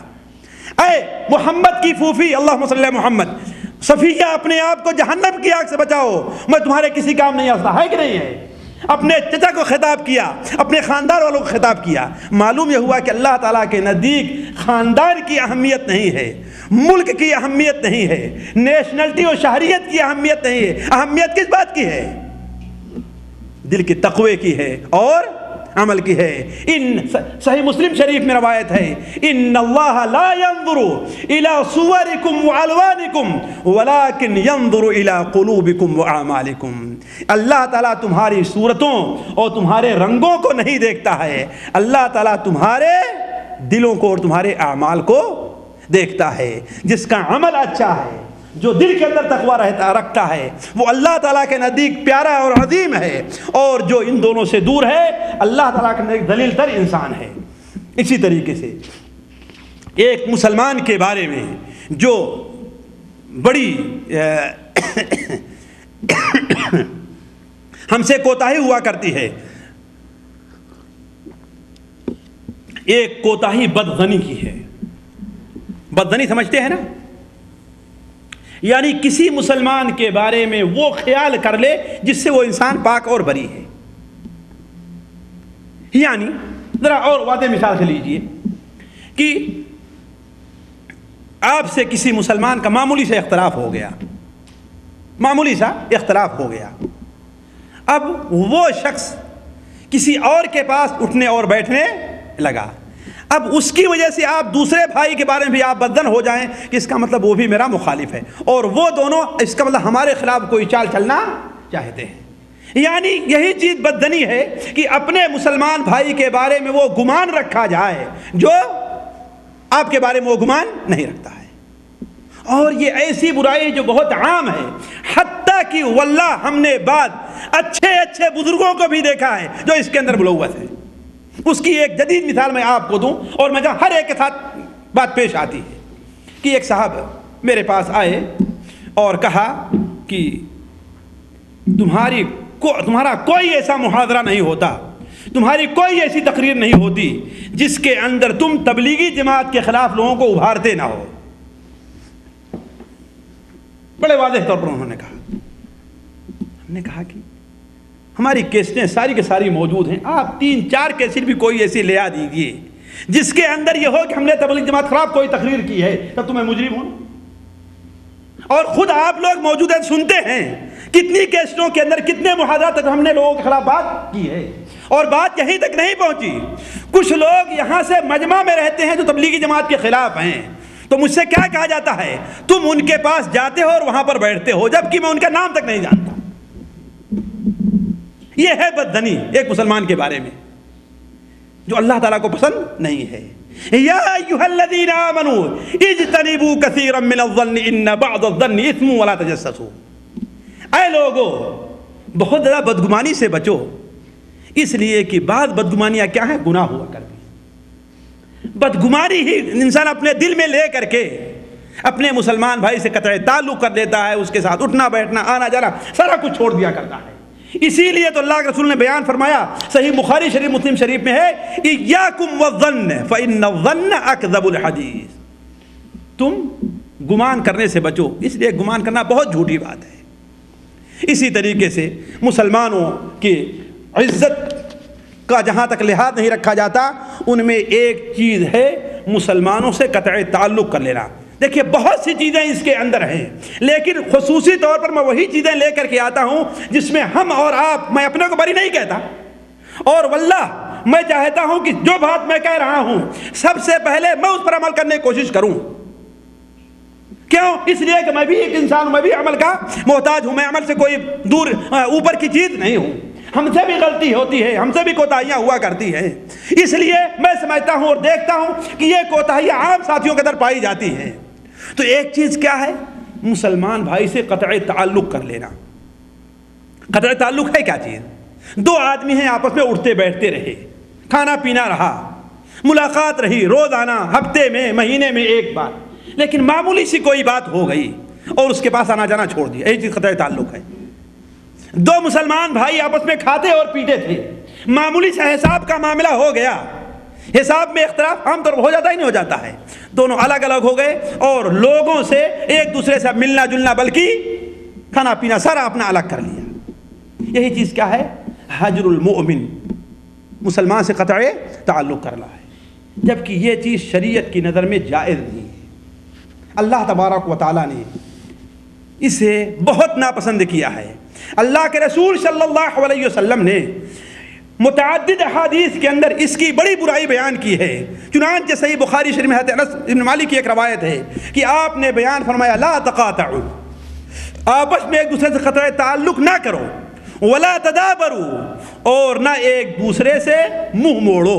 اے محمد کی پھوپھی، اللہم صلی اللہ محمد، صفیہ، اپنے آپ کو جہنم کی آگ سے بچاؤ، میں تمہارے کسی کام نہیں آ سکتا. ہے کہ نہیں ہے؟ اپنے چچا کو خطاب کیا، اپنے خاندان والوں کو خطاب کیا. معلوم یہ ہوا کہ اللہ تعالیٰ کے نزدیک خاندان کی اہمیت نہیں ہے، ملک کی اہمیت نہیں ہے، نیشنلٹی اور شہریت کی اہمیت نہیں ہے. اہمیت کس بات کی ہے؟ دل کی تقوی کی ہے اور عمل کی ہے. صحیح مسلم شریف میں روایت ہے، ان اللہ لا ينظر الى صورکم والوانکم ولکن ينظر الى قلوبکم واعمالکم. اللہ تعالیٰ تمہاری صورتوں اور تمہارے رنگوں کو نہیں دیکھتا ہے، اللہ تعالیٰ تمہارے دلوں کو اور تمہارے اعمال کو دیکھتا ہے. جس کا عمل اچھا ہے، جو دل کے اندر تقویٰ رکھتا ہے، وہ اللہ تعالیٰ کے نزدیک پیارا اور عظیم ہے، اور جو ان دونوں سے دور ہے اللہ تعالیٰ کے نزدیک ذلیل تر انسان ہے. اسی طریقے سے ایک مسلمان کے بارے میں جو بڑی ہم سے کوتاہی ہوا کرتی ہے، ایک کوتاہی بدظنی کی ہے. بدظنی سمجھتے ہیں نا؟ یعنی کسی مسلمان کے بارے میں وہ خیال کر لے جس سے وہ انسان پاک اور بری ہے. یعنی ذرا اور واضح مثال سے لیجئے کہ آپ سے کسی مسلمان کا معمولی سا اختلاف ہو گیا، معمولی سا اختلاف ہو گیا. اب وہ شخص کسی اور کے پاس اٹھنے اور بیٹھنے لگا. اب اس کی وجہ سے آپ دوسرے بھائی کے بارے میں بھی آپ بدظن ہو جائیں کہ اس کا مطلب وہ بھی میرا مخالف ہے، اور وہ دونوں اس کا مطلب ہمارے خلاف کوئی چال چلنا چاہتے ہیں. یعنی یہی چیز بدظنی ہے کہ اپنے مسلمان بھائی کے بارے میں وہ گمان رکھا جائے جو آپ کے بارے میں وہ گمان نہیں رکھتا ہے. اور یہ ایسی برائی جو بہت عام ہے، حتیٰ کہ واللہ ہم نے بعد اچھے بزرگوں کو بھی دیکھا ہے جو اس کے اندر ملوث ہے. اس کی ایک جدید مثال میں آپ کو دوں، اور میں ہر ایک کے ساتھ بات پیش آتی ہے کہ ایک صاحب میرے پاس آئے اور کہا کہ تمہارا کوئی ایسا محاضرہ نہیں ہوتا، تمہاری کوئی ایسی تقریر نہیں ہوتی جس کے اندر تم تبلیغی جماعت کے خلاف لوگوں کو ابھارتے نہ ہو. بڑے واضح طور پر انہوں نے کہا. ہم نے کہا کہ ہماری کیسٹیں ساری کے ساری موجود ہیں، آپ 3-4 کیسٹ بھی کوئی ایسی لے آ دیجیے جس کے اندر یہ ہو کہ ہم نے تبلیغ جماعت خلاف کوئی تقریر کی ہے، تب تمہیں مجرم ہو. اور خود آپ لوگ موجود ہیں، سنتے ہیں کتنی کیسٹوں کے اندر کتنے محاضرات تک ہم نے لوگوں کے خلاف بات کی ہے، اور بات یہیں تک نہیں پہنچی. کچھ لوگ یہاں سے مجمع میں رہتے ہیں جو تبلیغی جماعت کے خلاف ہیں، تو مجھ سے کیا کہا جاتا ہے، تم ان کے پاس جاتے ہو اور وہاں پر بیٹھتے ہو، جبکہ میں ان کا نام تک نہیں جانتا. یہ ہے بدظنی ایک مسلمان کے بارے میں جو اللہ تعالیٰ کو پسند نہیں ہے. یا ایھا الذین آمنوا اجتنبوا کثیرا من الظن ان بعض الظن اثم ولا تجسسوا. اے لوگو، بہت زیادہ بدگمانی سے بچو، اس لیے کہ بعض بدگمانیاں کیا ہیں، گناہ ہوا کرتی. بدگمانی ہی انسان اپنے دل میں لے کر کے اپنے مسلمان بھائی سے قطع تعلق کر لیتا ہے، اس کے ساتھ اٹھنا بیٹھنا آنا جانا سارا کچھ چھوڑ دیا کرتا ہے. اسی لیے تو اللہ کے رسول نے بیان فرمایا، صحیح بخاری شریف مسلم شریف میں ہے، ایاکم والظن فإن الظن اکذب الحدیث. تم گمان کرنے سے بچو، اس لیے گمان کرنا بہت جھوٹی بات ہے. اسی طریقے سے مسلمانوں کی عزت کا جہاں تک لحاظ نہیں رکھا جاتا، ان میں ایک چیز ہے مسلمانوں سے قطع تعلق کر لینا. دیکھیے بہت سی چیزیں اس کے اندر ہیں، لیکن خصوصی طور پر میں وہی چیزیں لے کر کے آتا ہوں جس میں ہم اور آپ، میں اپنے کو بری نہیں کہتا، اور واللہ میں چاہتا ہوں کہ جو بات میں کہہ رہا ہوں سب سے پہلے میں اس پر عمل کرنے کی کوشش کروں. کیوں؟ اس لیے کہ میں بھی ایک انسان ہوں، میں بھی عمل کا محتاج ہوں، میں عمل سے کوئی دور اوپر کی چیز نہیں ہوں، ہم سے بھی غلطی ہوتی ہے، ہم سے بھی کوتاہیاں ہوا کرتی ہیں۔ اس لیے میں سمجھتا ہوں اور دیکھتا ہوں کہ یہ کوتاہیاں عام ساتھیوں کے اندر پائی جاتی ہیں۔ تو ایک چیز کیا ہے؟ مسلمان بھائی سے قطع تعلق کر لینا۔ قطع تعلق ہے کیا چیز؟ دو آدمی ہیں، آپس میں اٹھتے بیٹھتے رہے، کھانا پینا رہا، ملاقات رہی روزانہ، ہفتے میں، مہینے میں ایک بار، لیکن معمولی سی کوئی بات ہو گئی اور اس کے پاس آنا جانا چھوڑ دیا، یہی چیز قطع تعلق ہے۔ دو مسلمان بھائی آپس میں کھاتے اور پیتے تھے، معمولی سا حساب کا معاملہ ہو گیا، حساب میں اختلاف عام طور پر ہو جاتا ہی نہیں ہو جاتا ہے، دونوں الگ الگ ہو گئے اور لوگوں سے ایک دوسرے سے ملنا جلنا بلکہ کھانا پینا سارا اپنا الگ کر لیا۔ یہی چیز کیا ہے؟ حجر المؤمن، مسلمان سے قطع تعلق کرنا ہے، جبکہ یہ چیز شریعت کی نظر میں جائز نہیں ہے۔ اللہ تبارک و تعالیٰ نے اسے بہت ناپسند کیا ہے۔ اللہ کے رسول صلی اللہ علیہ وسلم نے متعدد احادیث کے اندر اس کی بڑی برائی بیان کی ہے۔ چنانچہ صحیح بخاری شریف میں حضرت انس بن مالک کی ایک روایت ہے کہ آپ نے بیان فرمایا لا تقاطعوا، آپس میں ایک دوسرے سے قطع تعلق نہ کرو، ولا تدابروا، اور نہ ایک دوسرے سے منہ موڑو،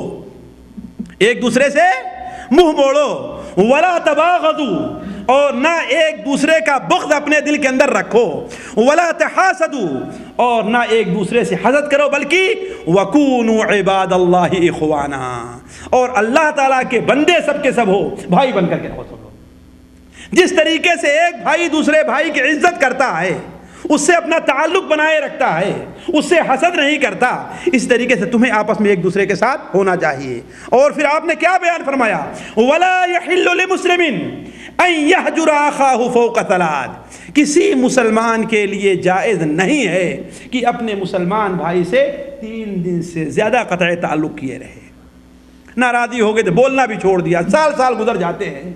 ایک دوسرے سے منہ موڑو، ولا تباغضوا، اور نہ ایک دوسرے کا بغض اپنے دل کے اندر رکھو، ولا تحاسدوا، اور نہ ایک دوسرے سے حسد کرو، بلکہ وکونوا عباد اللہ اخوانا، اور اللہ تعالیٰ کے بندے سب کے سب ہو، بھائی بن کر کے رہو سب لوگ۔ جس طریقے سے ایک بھائی دوسرے بھائی کی عزت کرتا ہے، اس سے اپنا تعلق بنائے رکھتا ہے، اس سے حسد نہیں کرتا، اس طریقے سے تمہیں آپس میں ایک دوسرے کے ساتھ ہونا چاہیے۔ اور پھر آپ نے کیا بیان فرمایا؟ وَلَا يَحِلُّ لِمُسْلِمٍ أَن يَهْجُرَ أَخَاهُ فَوْقَ ثَلَاثٍ، کسی مسلمان کے لیے جائز نہیں ہے کہ اپنے مسلمان بھائی سے 3 دن سے زیادہ قطع تعلق کیے رہے۔ ناراضی ہو گئے تو بولنا بھی چھوڑ دیا، سال سال گزر جاتے ہیں،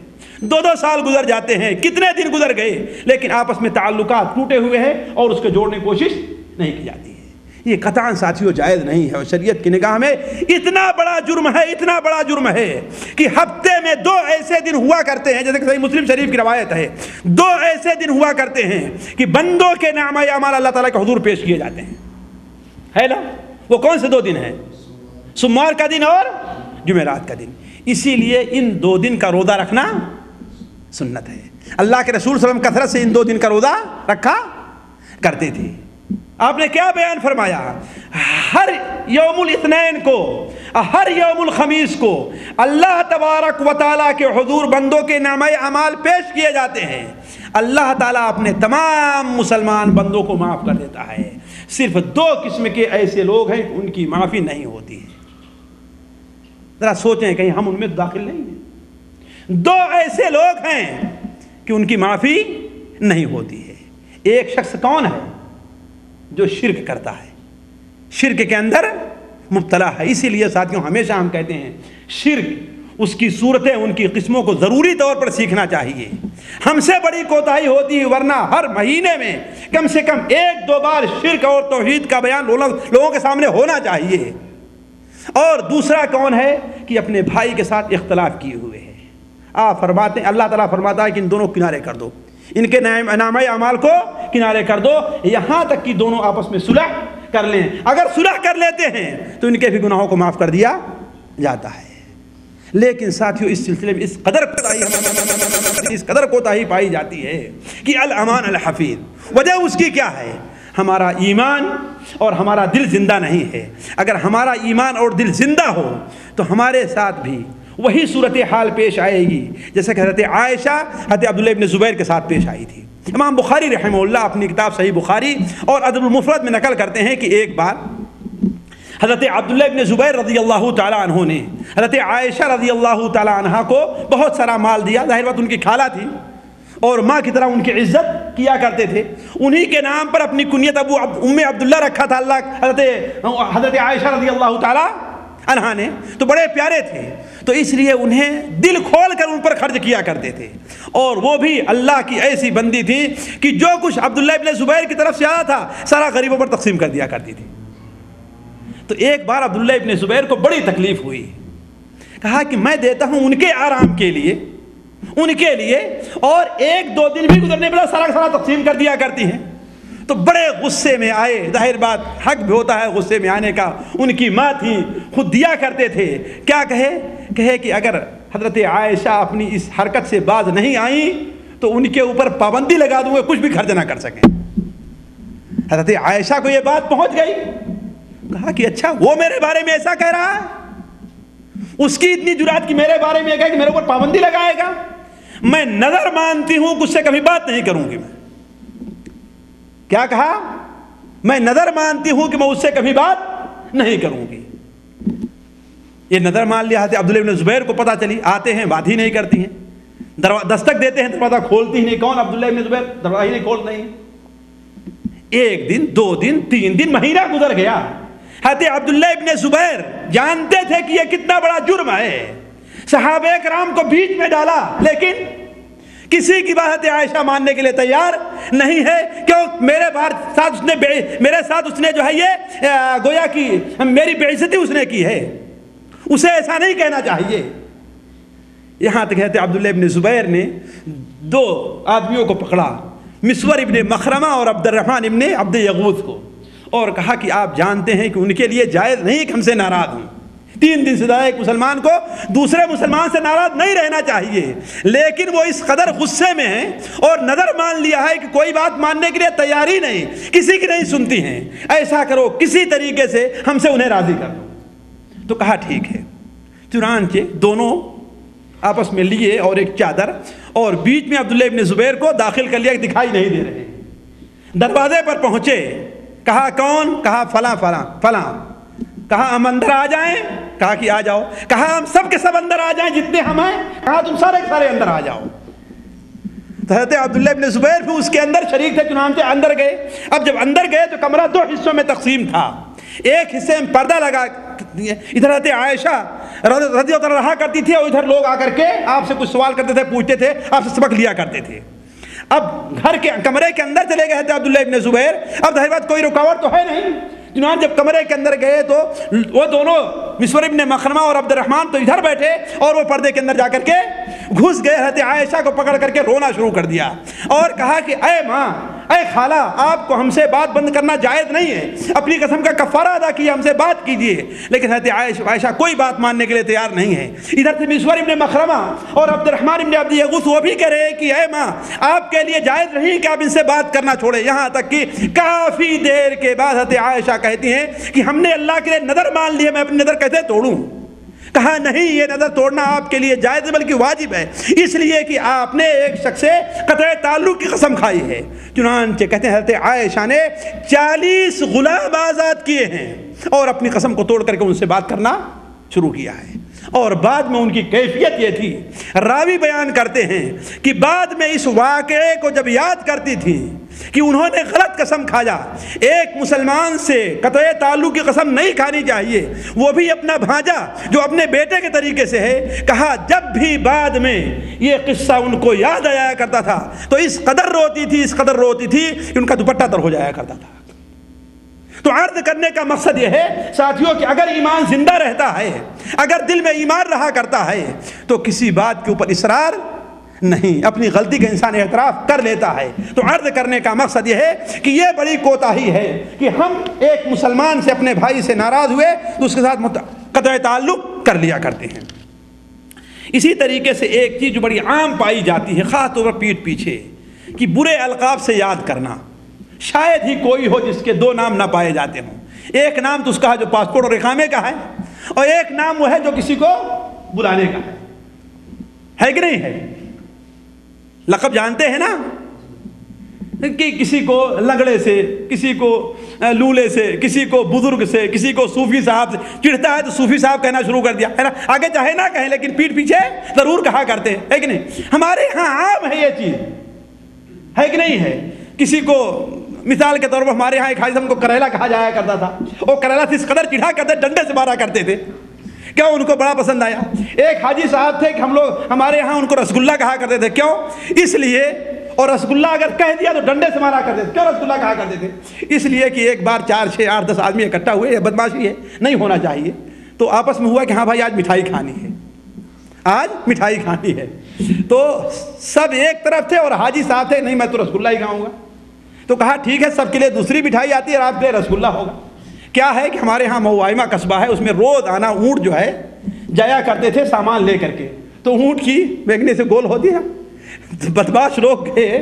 2 سال گزر جاتے ہیں، کتنے دن گزر گئے، لیکن آپس میں تعلقات ٹوٹے ہوئے ہیں اور اس کو جوڑنے کی کوشش نہیں کی جاتی ہے۔ یہ قطعاً ساتھیوں جائز نہیں ہے، اور شریعت کی نگاہ میں اتنا بڑا جرم ہے، اتنا بڑا جرم ہے کہ ہفتے میں 2 ایسے دن ہوا کرتے ہیں، جیسے کہ صحیح مسلم شریف کی روایت ہے، 2 ایسے دن ہوا کرتے ہیں کہ بندوں کے نامہ اعمال اللہ تعالیٰ کے حضور پیش کیے جاتے ہیں، ہے نا؟ وہ کون سے 2 دن ہیں؟ سوموار کا دن اور جمعرات کا دن۔ اسی لیے ان 2 دن کا روزہ رکھنا سنت ہے۔ اللہ کے رسول صلی اللہ علیہ وسلم کثرت سے ان 2 دن کا روزہ رکھا کرتے تھے۔ آپ نے کیا بیان فرمایا؟ ہر یوم الاثنین کو، ہر یوم الخمیس کو اللہ تبارک و تعالیٰ کے حضور بندوں کے نامہ اعمال پیش کیے جاتے ہیں، اللہ تعالیٰ اپنے تمام مسلمان بندوں کو معاف کر دیتا ہے۔ صرف 2 قسم کے ایسے لوگ ہیں ان کی معافی نہیں ہوتی ہے۔ ذرا سوچیں کہیں ہم ان میں داخل نہیں ہیں۔ 2 ایسے لوگ ہیں کہ ان کی معافی نہیں ہوتی ہے۔ ایک شخص کون ہے؟ جو شرک کرتا ہے، شرک کے اندر مبتلا ہے۔ اسی لیے ساتھیوں ہمیشہ ہم کہتے ہیں شرک، اس کی صورتیں، ان کی قسموں کو ضروری طور پر سیکھنا چاہیے۔ ہم سے بڑی کوتاہی ہوتی ہے، ورنہ ہر مہینے میں کم سے کم 1-2 بار شرک اور توحید کا بیان لوگوں کے سامنے ہونا چاہیے۔ اور دوسرا کون ہے کہ اپنے بھائی کے ساتھ اختلاف کیے ہوئے ہیں۔ آپ فرماتے ہیں، اللہ تعالیٰ فرماتا ہے کہ ان دونوں کنارے کر دو، ان کے نامہ اعمال کو کنارے کر دو، یہاں تک کہ دونوں آپس میں صلح کر لیں۔ اگر صلح کر لیتے ہیں تو ان کے بھی گناہوں کو معاف کر دیا جاتا ہے۔ لیکن ساتھیوں اس سلسلے میں اس قدر کوتاہی پائی جاتی ہے کہ الامان الحفیظ۔ وجہ اس کی کیا ہے؟ ہمارا ایمان اور ہمارا دل زندہ نہیں ہے۔ اگر ہمارا ایمان اور دل زندہ ہو تو ہمارے ساتھ بھی وہی صورتحال پیش آئے گی جیسے کہ حضرت عائشہ حضرت عبداللہ ابن زبیر کے ساتھ پیش آئی تھی۔ امام بخاری رحمہ اللہ اپنی کتاب صحیح بخاری اور ادب المفرد میں نقل کرتے ہیں کہ ایک بار حضرت عبداللہ ابن زبیر رضی اللہ تعالیٰ عنہ نے حضرت عائشہ رضی اللہ تعالیٰ عنہ کو بہت سارا مال دیا۔ ظاہر بات ان کی خالہ تھی اور ماں کی طرح ان کی عزت کیا کرتے تھے۔ انہی کے نام پر اپنی کنیت ام عبداللہ رکھا تھا حضرت عائشہ رضی اللہ تعالیٰ عنہ نے، تو بڑے پیارے تھے، تو اس لیے انہیں دل کھول کر ان پر خرچ کیا کرتے تھے۔ اور وہ بھی اللہ کی ایسی بندی تھی کہ جو کچھ عبداللہ ابن زبیر کی طرف سے آیا تھا سارا غریبوں پر تقسیم کر دیا کرتی تھی۔ تو ایک بار عبداللہ ابن زبیر کو بڑی تکلیف ہوئی، کہا کہ میں دیتا ہوں ان کے آرام کے لیے، ان کے لیے، اور 1-2 دن بھی گزرنے پر سارا کا سارا تقسیم کر دیا کرتی ہیں۔ تو بڑے غصے میں آئے، ظاہر بات حق بھی ہوتا ہے غصے میں آنے کا، ان کی ماں تھی، خود دیا کرتے تھے۔ کیا کہے کہ اگر حضرت عائشہ اپنی اس حرکت سے باز نہیں آئیں تو ان کے اوپر پابندی لگا دوں گا، کچھ بھی خرچ نہ کر سکیں۔ حضرت عائشہ کو یہ بات پہنچ گئی، کہا کہ اچھا وہ میرے بارے میں ایسا کہہ رہا ہے، اس کی اتنی جرات کہ میرے بارے میں کہے کہ میرے اوپر پابندی لگائے گا، میں نظر مانتی ہوں کہ اس سے کبھی بات نہیں کروں گی۔ میں کیا کہا؟ میں نظر مانتی ہوں کہ میں اس سے کبھی بات نہیں کروں گی۔ یہ نظر مان لیا حضرت عبداللہ بن زبیر کو پتہ چلی، آتے ہیں بات ہی نہیں کرتی ہیں، دستک دیتے ہیں دروازہ کھولتی ہی نہیں، کون؟ عبداللہ بن زبیر، دروازہ ہی نہیں کھولتے ہیں۔ 1 دن 2 دن 3 دن مہینہ گزر گیا۔ حضرت عبداللہ ابن زبیر جانتے تھے کہ یہ کتنا بڑا جرم ہے، صحابہ کرام کو بیچ میں ڈالا، لیکن کسی کی بات عائشہ ماننے کے لیے تیار نہیں ہے، کیوں؟ میرے ساتھ اس نے جو ہے یہ گویا کہ میری بے عزتی اس نے کی ہے، اسے ایسا نہیں کہنا چاہیے۔ یہاں تک حضرت عبداللہ ابن زبیر نے 2 آدمیوں کو پکڑا، مسور ابن مخرمہ اور عبد الرحمن ابن عبد یغوث کو، اور کہا کہ آپ جانتے ہیں کہ ان کے لیے جائز نہیں کہ ہم سے ناراض ہوں۔ 3 دن سے زیادہ ایک مسلمان کو دوسرے مسلمان سے ناراض نہیں رہنا چاہیے، لیکن وہ اس قدر غصے میں ہیں اور نظر مان لیا ہے کہ کوئی بات ماننے کے لیے تیار ہی نہیں، کسی کی نہیں سنتی ہیں، ایسا کرو کسی طریقے سے ہم سے انہیں راضی کر دو۔ تو کہا ٹھیک ہے۔ چنانچہ دونوں آپس میں لیے اور ایک چادر، اور بیچ میں عبداللہ ابن زبیر کو داخل کر لیا کہ دکھائی نہیں دے رہے۔ دروازے پر پہنچے، کہا کون؟ کہا فلاں فلاں فلاں۔ کہا ہم اندر آ جائیں؟ کہا کہ آ جاؤ۔ کہا ہم سب کے سب اندر آ جائیں جتنے ہم ہیں؟ کہا تم سارے کے سارے اندر آ جاؤ۔ تو حضرت عبداللہ ابن زبیر بھی اس کے اندر شریک تھے، چنانچہ اندر گئے۔ اب جب اندر گئے تو کمرہ 2 حصوں میں تقسیم تھا، ایک حصے میں پردہ لگا، ادھر حضرت عائشہ رضی اللہ عنہا رہا کرتی تھی، اور ادھر لوگ آ کر کے آپ سے کچھ سوال کرتے تھے، پوچھتے تھے، آپ سے سبق لیا کرتے تھے۔ اب گھر کے کمرے کے اندر چلے گئے حضرت عبداللہ ابن زبیر، اب ظاہر بات کوئی رکاوٹ تو ہے نہیں، چنانچہ جب کمرے کے اندر گئے تو وہ دونوں مسور ابن مخرمہ اور عبد الرحمن تو ادھر بیٹھے، اور وہ پردے کے اندر جا کر کے گھس گئے، حضرت عائشہ کو پکڑ کر کے رونا شروع کر دیا، اور کہا کہ اے ماں، اے خالہ، آپ کو ہم سے بات بند کرنا جائز نہیں ہے، اپنی قسم کا کفارہ ادا کیے، ہم سے بات کیجئے۔ لیکن حضرت عائشہ کوئی بات ماننے کے لیے تیار نہیں ہے۔ ادھر سے مسور ابن مخرمہ اور عبد الرحمن ابن عبد یغوث وہ بھی کہہ رہے ہیں کہ اے ماں، آپ کے لیے جائز نہیں کہ آپ ان سے بات کرنا چھوڑیں۔ یہاں تک کہ کافی دیر کے بعد حضرت عائشہ کہتی ہیں کہ ہم نے اللہ کے لیے نظر مان لی ہے، میں اپنی نظر کیسے توڑوں؟ کہا نہیں، یہ نظر توڑنا آپ کے لیے جائز بلکہ واجب ہے، اس لیے کہ آپ نے ایک شخص سے قطع تعلق کی قسم کھائی ہے۔ چنانچہ کہتے ہیں حضرت عائشہ نے 40 غلام آزاد کیے ہیں اور اپنی قسم کو توڑ کر کے ان سے بات کرنا شروع کیا ہے۔ اور بعد میں ان کی کیفیت یہ تھی، راوی بیان کرتے ہیں کہ بعد میں اس واقعے کو جب یاد کرتی تھی کہ انہوں نے غلط قسم کھایا، ایک مسلمان سے قطع تعلق کی قسم نہیں کھانی چاہیے، وہ بھی اپنا بھانجا جو اپنے بیٹے کے طریقے سے ہے، کہا جب بھی بعد میں یہ قصہ ان کو یاد آیا کرتا تھا تو اس قدر روتی تھی کہ ان کا دوپٹہ تر ہو جایا کرتا تھا۔ تو عرض کرنے کا مقصد یہ ہے ساتھیوں کہ اگر ایمان زندہ رہتا ہے، اگر دل میں ایمان رہا کرتا ہے تو کسی بات کے اوپر اصرار نہیں، اپنی غلطی کا انسان اعتراف کر لیتا ہے۔ تو عرض کرنے کا مقصد یہ ہے کہ یہ بڑی کوتاہی ہے کہ ہم ایک مسلمان سے، اپنے بھائی سے ناراض ہوئے تو اس کے ساتھ قطع تعلق کر لیا کرتے ہیں۔ اسی طریقے سے ایک چیز جو بڑی عام پائی جاتی ہے خاص طور پر پیٹھ پیچھے، کہ برے القاب سے یاد کرنا۔ شاید ہی کوئی ہو جس کے 2 نام نہ پائے جاتے ہوں۔ ایک نام تو اس کا ہے جو پاسپورٹ اور اقامے کا ہے، اور ایک نام وہ ہے جو کسی کو بلانے کا ہے کہ نہیں ہے؟ لقب جانتے ہیں نا، کہ کسی کو لنگڑے سے، کسی کو لولے سے، کسی کو بزرگ سے، کسی کو صوفی صاحب سے، چڑھتا ہے تو صوفی صاحب کہنا شروع کر دیا ہے نا، آگے چاہے نہ کہیں لیکن پیٹھ پیچھے ضرور کہا کرتے ہیں، ہے کہ نہیں؟ ہمارے ہاں عام ہے یہ چیز، ہے کہ نہیں ہے؟ کسی کو مثال کے طور پر ہمارے ہاں ایک حاجی صاحب کو کریلا کہا جایا کرتا تھا، وہ کریلا سے اس قدر چڑھا کرتے ڈنڈے سے مارا کرتے تھے، کیوں؟ ان کو بڑا پسند آیا۔ ایک حاجی صاحب تھے کہ ہمارے ہاں ان کو رسگلہ کہا کرتے تھے، کیوں؟ اس لیے، اور رسگلہ اگر کہہ دیا تو ڈنڈے سے مارا کرتے تھے۔ کیوں رسگلہ کہا کرتے تھے؟ اس لیے کہ ایک بار 4 6 8 10 آدمی اکٹھا ہوئے، یہ بدماشی ہے، نہیں ہونا چاہیے، تو آپس میں ہوا کہ ہاں بھائی آج مٹھائی کھانی ہے، آج مٹھائی کھانی ہے۔ تو سب ایک طرف تھے اور حاجی صاحب تھے، نہیں میں تو رسگلہ ہی کھاؤں گا۔ تو کہا ٹھیک ہے، سب کے لیے دوسری مٹھائی آتی ہے اور آپ کے لیے رسگلہ ہوگا۔ کیا ہے کہ ہمارے ہاں موائمہ قصبہ ہے، اس میں روز آنا اونٹ جو ہے جایا کرتے تھے سامان لے کر کے، تو اونٹ کی بیگنے سے گول ہوتی ہے، بدماش لوگ گئے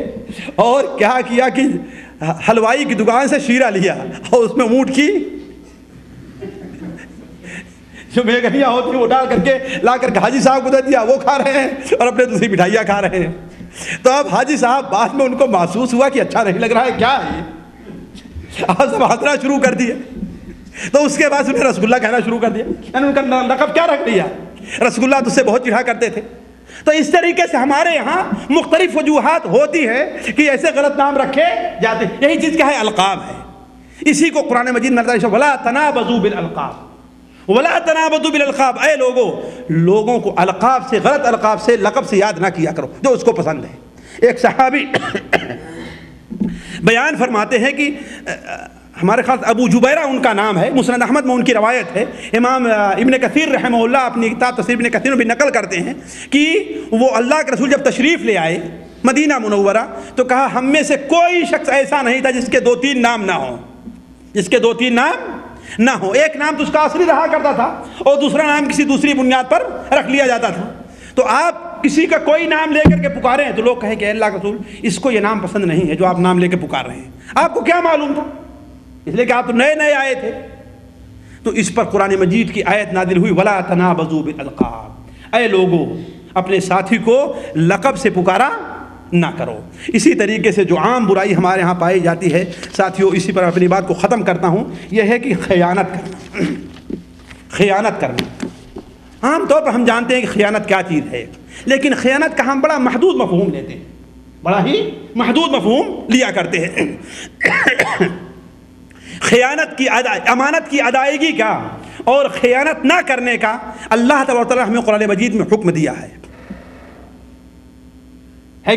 اور کیا کیا کہ حلوائی کی دکان سے شیرہ لیا اور اس میں اونٹ کی جو بیگنیاں ہوتی ہیں وہ ڈال کر کے لا کر کے حاجی صاحب کو دے دیا، وہ کھا رہے ہیں اور اپنے دوسری مٹھائیاں کھا رہے ہیں۔ تو اب حاجی صاحب بعد میں ان کو محسوس ہوا کہ اچھا نہیں لگ رہا ہے، کیا ہے آپ سب ہنسنا شروع کر دیا۔ تو اس کے بعد انہیں رسگلہ کہنا شروع کر دیا، یعنی ان کا لقب کیا رکھ دیا، رسگلہ، تو اس سے بہت چڑھا کرتے تھے۔ تو اس طریقے سے ہمارے یہاں مختلف وجوہات ہوتی ہے کہ ایسے غلط نام رکھے جاتے ہیں۔ یہی چیز کیا ہے، القاب ہے۔ اسی کو قرآن مجید میں وَلَا تَنَابَزُوا بِالْأَلْقَابِ، وَلَا تَنَابَزُوا بِالْأَلْقَابِ، اے لوگوں کو القاب سے، غلط القاب سے، لقب سے یاد نہ کیا کرو جو اس کو پسند ہے۔ ایک صحابی بیان فرماتے ہیں کہ ہمارے خاص ابو جبیرہ ان کا نام ہے، مسند احمد میں ان کی روایت ہے، امام ابن کثیر رحمہ اللہ اپنی کتاب تفسیر ابن کثیر میں بھی نقل کرتے ہیں کہ وہ اللہ کے رسول جب تشریف لے آئے مدینہ منورہ تو کہا ہم میں سے کوئی شخص ایسا نہیں تھا جس کے 2-3 نام نہ ہوں، جس کے 2-3 نام نہ ہوں۔ ایک نام تو اس کا اصلی رہا کرتا تھا اور دوسرا نام کسی دوسری بنیاد پر رکھ لیا جاتا تھا۔ تو آپ کسی کا کوئی نام لے کر کے پکارے ہیں تو لوگ کہیں کہ اللہ کے رسول اس کو یہ نام پسند نہیں ہے جو آپ نام لے کے پکار رہے ہیں، آپ کو کیا معلوم تھا، اس لیے کہ آپ تو نئے نئے آئے تھے۔ تو اس پر قرآن مجید کی آیت نازل ہوئی وَلَا تَنَابَزُوا بِالْأَلْقَابِ، اے لوگوں اپنے ساتھی کو لقب سے پکارا نہ کرو۔ اسی طریقے سے جو عام برائی ہمارے ہاں پائی جاتی ہے ساتھیوں، اسی پر اپنی بات کو ختم کرتا ہوں، یہ ہے کہ خیانت کرنا۔ خیانت کرنا عام طور پر ہم جانتے ہیں کہ خیانت کیا چیز ہے، لیکن خیانت کا ہم بڑا محدود مفہوم لیتے ہیں، بڑا ہی محدود مفہوم لیا کرتے ہیں۔ خیانت کی امانت کی ادائیگی کا اور خیانت نہ کرنے کا اللہ تبارک و تعالیٰ ہمیں قرآن مجید میں حکم دیا ہے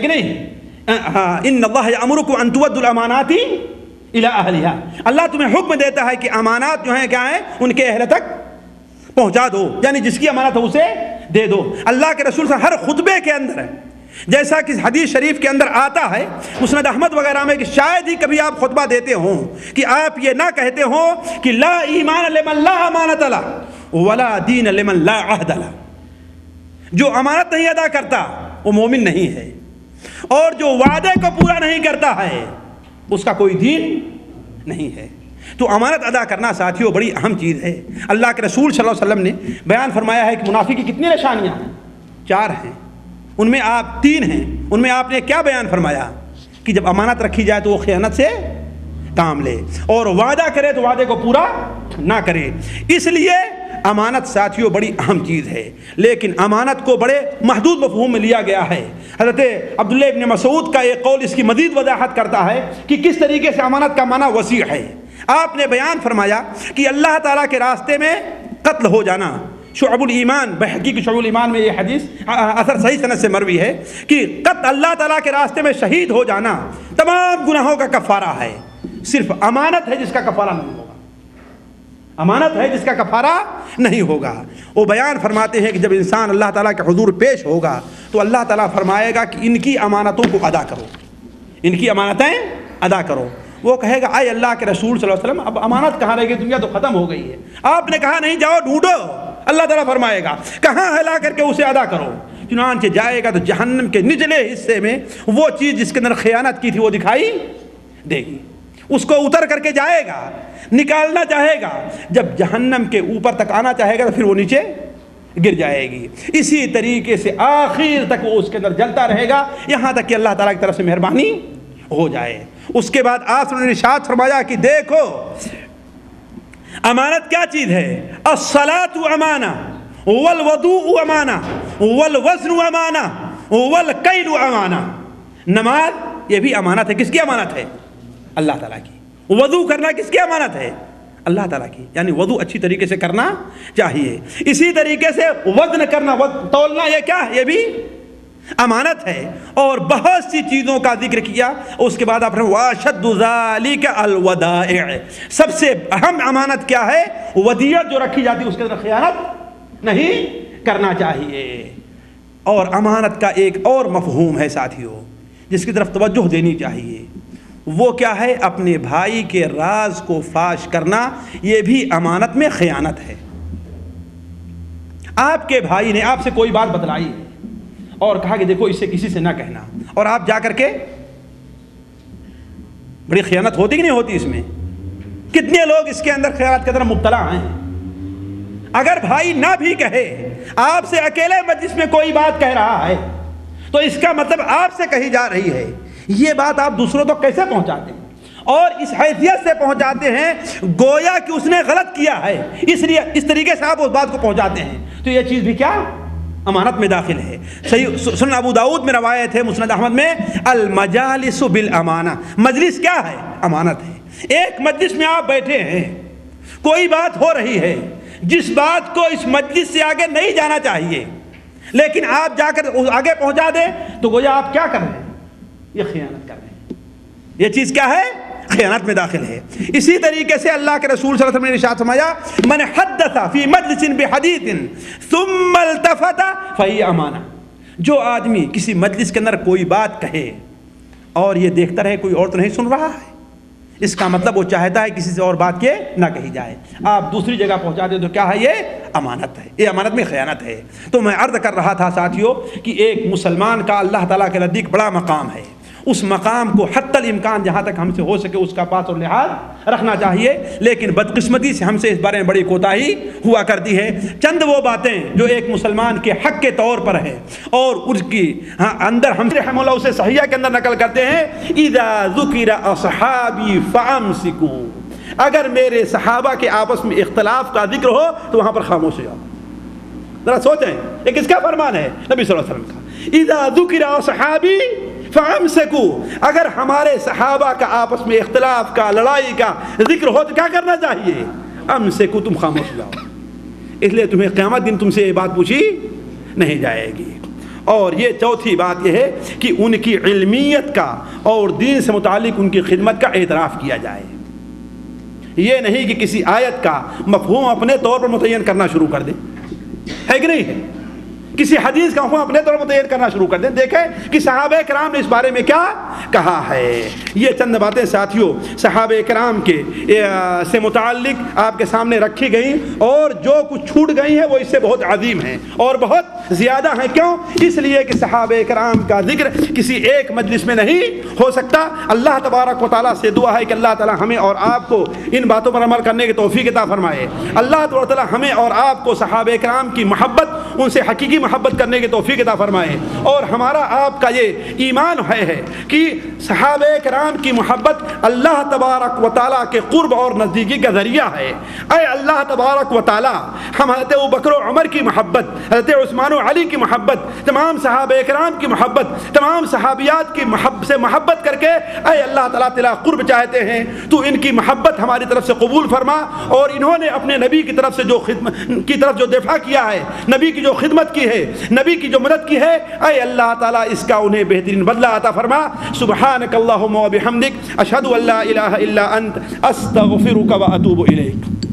کہ نہیں؟ ان اللہ یأمرکم ان تؤدوا الامانات الی اہلہا، اللہ تمہیں حکم دیتا ہے کہ امانات جو ہیں کیا ہیں ان کے اہل تک پہنچا دو، یعنی جس کی امانت ہے اسے دے دو۔ اللہ کے رسول صلی اللہ علیہ وسلم ہر خطبے کے اندر ہے، جیسا کہ حدیث شریف کے اندر آتا ہے مسند احمد وغیرہ میں کہ شاید ہی کبھی آپ خطبہ دیتے ہوں کہ آپ یہ نہ کہتے ہوں کہ لا ایمان لمن لا امانت لہ ولا دین لمن لا عہد لہ، جو امانت نہیں ادا کرتا وہ مومن نہیں ہے، اور جو وعدے کو پورا نہیں کرتا ہے اس کا کوئی دین نہیں ہے۔ تو امانت ادا کرنا ساتھیوں بڑی اہم چیز ہے۔ اللہ کے رسول صلی اللہ علیہ وسلم نے بیان فرمایا ہے کہ منافق کی کتنی نشانیاں ہیں، 4 ہیں، ان میں آپ 3 ہیں، ان میں آپ نے کیا بیان فرمایا کہ جب امانت رکھی جائے تو وہ خیانت سے کام لے، اور وعدہ کرے تو وعدے کو پورا نہ کرے۔ اس لیے امانت ساتھیوں بڑی اہم چیز ہے، لیکن امانت کو بڑے محدود مفہوم میں لیا گیا ہے۔ حضرت عبداللہ ابن مسعود کا ایک قول اس کی مزید وضاحت کرتا ہے کہ کس طریقے سے امانت کا معنی وسیع ہے۔ آپ نے بیان فرمایا کہ اللہ تعالیٰ کے راستے میں قتل ہو جانا، شعب الایمان، بحقی کی شعب الایمان میں یہ حدیث اثر صحیح سند سے مروی ہے کہ قتل اللہ تعالیٰ کے راستے میں شہید ہو جانا تمام گناہوں کا کفارہ ہے، صرف امانت ہے جس کا کفارہ نہیں ہوگا، امانت ہے جس کا کفارہ نہیں ہوگا۔ وہ بیان فرماتے ہیں کہ جب انسان اللہ تعالیٰ کے حضور پیش ہوگا تو اللہ تعالیٰ فرمائے گا کہ ان کی امانتوں کو ادا کرو، ان کی امانتیں ادا کرو۔ وہ کہے گا اے اللہ کے رسول صلی اللہ علیہ وسلم اب امانت کہاں رہ گئی، دنیا تو ختم ہو گئی ہے، آپ نے کہا نہیں جاؤ ڈھونڈو، اللہ تعالیٰ فرمائے گا کہاں ہے، لا کر کے اسے ادا کرو۔ چنانچہ جائے گا تو جہنم کے نچلے حصے میں وہ چیز جس کے اندر خیانت کی تھی وہ دکھائی دے گی، اس کو اتر کر کے جائے گا، نکالنا چاہے گا، جب جہنم کے اوپر تک آنا چاہے گا تو پھر وہ نیچے گر جائے گی۔ اسی طریقے سے آخر تک وہ اس کے اندر جلتا رہے گا یہاں تک کہ اللہ تعالیٰ کی طرف سے مہربانی ہو جائے۔ اس کے بعد آپ نے ارشاد فرمایا کہ دیکھو امانت کیا چیز ہے، الصلاۃ امانہ والوضوء امانہ والوزن امانہ والکیل امانہ، نماز یہ بھی امانت ہے، کس کی امانت ہے؟ اللہ تعالیٰ کی۔ وضو کرنا کس کی امانت ہے؟ اللہ تعالیٰ کی، یعنی وضو اچھی طریقے سے کرنا چاہیے۔ اسی طریقے سے وزن کرنا، تولنا، یہ کیا ہے؟ یہ بھی امانت ہے۔ اور بہت سی چیزوں کا ذکر کیا، اس کے بعد آپ نے واشد ذالک الودائع، سب سے اہم امانت کیا ہے؟ ودیعت جو رکھی جاتی ہے اس کے اندر خیانت نہیں کرنا چاہیے۔ اور امانت کا ایک اور مفہوم ہے ساتھیوں جس کی طرف توجہ دینی چاہیے، وہ کیا ہے؟ اپنے بھائی کے راز کو فاش کرنا، یہ بھی امانت میں خیانت ہے۔ آپ کے بھائی نے آپ سے کوئی بات بتلائی اور کہا کہ دیکھو اسے کسی سے نہ کہنا، اور آپ جا کر کے، بڑی خیانت ہوتی کہ نہیں ہوتی اس میں؟ کتنے لوگ اس کے اندر خیانت کے اندر مبتلا ہیں۔ اگر بھائی نہ بھی کہے، آپ سے اکیلے مجلس میں کوئی بات کہہ رہا ہے تو اس کا مطلب آپ سے کہی جا رہی ہے، یہ بات آپ دوسروں تک کیسے پہنچاتے ہیں؟ اور اس حیثیت سے پہنچاتے ہیں گویا کہ اس نے غلط کیا ہے، اس لیے اس طریقے سے آپ اس بات کو پہنچاتے ہیں، تو یہ چیز بھی کیا؟ امانت میں داخل ہے۔ صحیح سنن ابو داؤد میں روایت ہے، مسند احمد میں، المجالس بالامانہ، مجلس کیا ہے؟ امانت ہے۔ ایک مجلس میں آپ بیٹھے ہیں، کوئی بات ہو رہی ہے جس بات کو اس مجلس سے آگے نہیں جانا چاہیے، لیکن آپ جا کر آگے پہنچا دیں تو گویا آپ کیا کر رہے ہیں؟ یہ خیانت کر رہے ہیں۔ یہ چیز کیا ہے؟ خیانت میں داخل ہے۔ اسی طریقے سے اللہ کے رسول صلی اللہ علیہ وسلم نے ارشاد فرمایا، من حدث فی مجلس بحدیث ثم التفت فہی امانہ، جو آدمی کسی مجلس کے اندر کوئی بات کہے اور یہ دیکھتا رہے کوئی اور تو نہیں سن رہا ہے، اس کا مطلب وہ چاہتا ہے کسی سے اور بات کے نہ کہی جائے، آپ دوسری جگہ پہنچا دیں تو کیا ہے؟ یہ امانت ہے، یہ امانت میں خیانت ہے۔ تو میں عرض کر رہا تھا ساتھیوں کہ ایک مسلمان کا اللہ تعالیٰ کے نزدیک بڑا مقام ہے، اس مقام کو حتی الامکان جہاں تک ہم سے ہو سکے اس کا پاس اور لحاظ رکھنا چاہیے، لیکن بدقسمتی سے ہم سے اس بارے میں بڑی کوتاہی ہوا کرتی ہے۔ چند وہ باتیں جو ایک مسلمان کے حق کے طور پر ہے اور اس کی اندر ہم رحمہ اللہ اسے صحیحہ کے اندر نقل کرتے ہیں، اذا ذکر اصحابی فامسکوا، اگر میرے صحابہ کے آپس میں اختلاف کا ذکر ہو تو وہاں پر خاموش ہو جاؤ۔ ذرا سوچیں یہ کس کا فرمان ہے؟ نبی صلی اللہ علیہ وسلم کا۔ اذا ذکر اصحابی فامسکوا، اگر ہمارے صحابہ کا آپس میں اختلاف کا، لڑائی کا ذکر ہو تو کیا کرنا چاہیے؟ امسکوا، تم خاموش ہو جاؤ، اس لیے تمہیں قیامت دن تم سے یہ بات پوچھی نہیں جائے گی۔ اور یہ چوتھی بات یہ ہے کہ ان کی علمیت کا اور دین سے متعلق ان کی خدمت کا اعتراف کیا جائے، یہ نہیں کہ کسی آیت کا مفہوم اپنے طور پر متعین کرنا شروع کر دیں، ہے کہ نہیں ہے؟ کسی حدیث کا مفہوم اپنے طور پر متعین کرنا شروع کر دیں۔ دیکھیں کہ صحابہ کرام نے اس بارے میں کیا کہا ہے۔ یہ چند باتیں ساتھیوں صحابہ کرام کے سے متعلق آپ کے سامنے رکھی گئیں، اور جو کچھ چھوٹ گئی ہیں وہ اس سے بہت عظیم ہیں اور بہت زیادہ ہیں۔ کیوں؟ اس لیے کہ صحابہ کرام کا ذکر کسی ایک مجلس میں نہیں ہو سکتا۔ اللہ تبارک و تعالیٰ سے دعا ہے کہ اللہ تعالیٰ ہمیں اور آپ کو ان باتوں پر عمل کرنے کی توفیق عطا فرمائے۔ اللہ تبارک و تعالیٰ ہمیں اور آپ کو صحابہ کرام کی محبت، ان سے حقیقی محبت کرنے کی توفیق عطا فرمائے، اور ہمارا آپ کا یہ ایمان ہے کہ صحابہ کرام کی محبت اللہ تبارک و تعالیٰ کے قرب اور نزدیکی کا ذریعہ ہے۔ اے اللہ تبارک و تعالیٰ، ہم حضرت ابوبکر و عمر کی محبت، حضرت عثمان و علی کی محبت، تمام صحابہ کرام کی محبت، تمام صحابیات کی سے محبت کر کے اے اللہ تعالیٰ تیرا قرب چاہتے ہیں، تو ان کی محبت ہماری طرف سے قبول فرما، اور انہوں نے اپنے نبی کی طرف سے جو دفاع کیا ہے، نبی کی جو خدمت کی ہے، نبی کی جو مدد کی ہے، اے اللہ تعالیٰ اس کا انہیں بہترین بدلہ عطا فرما۔ سبحانک اللہم و بحمدک، اشہد ان لا الہ الا انت، استغفرک و اتوب الیک۔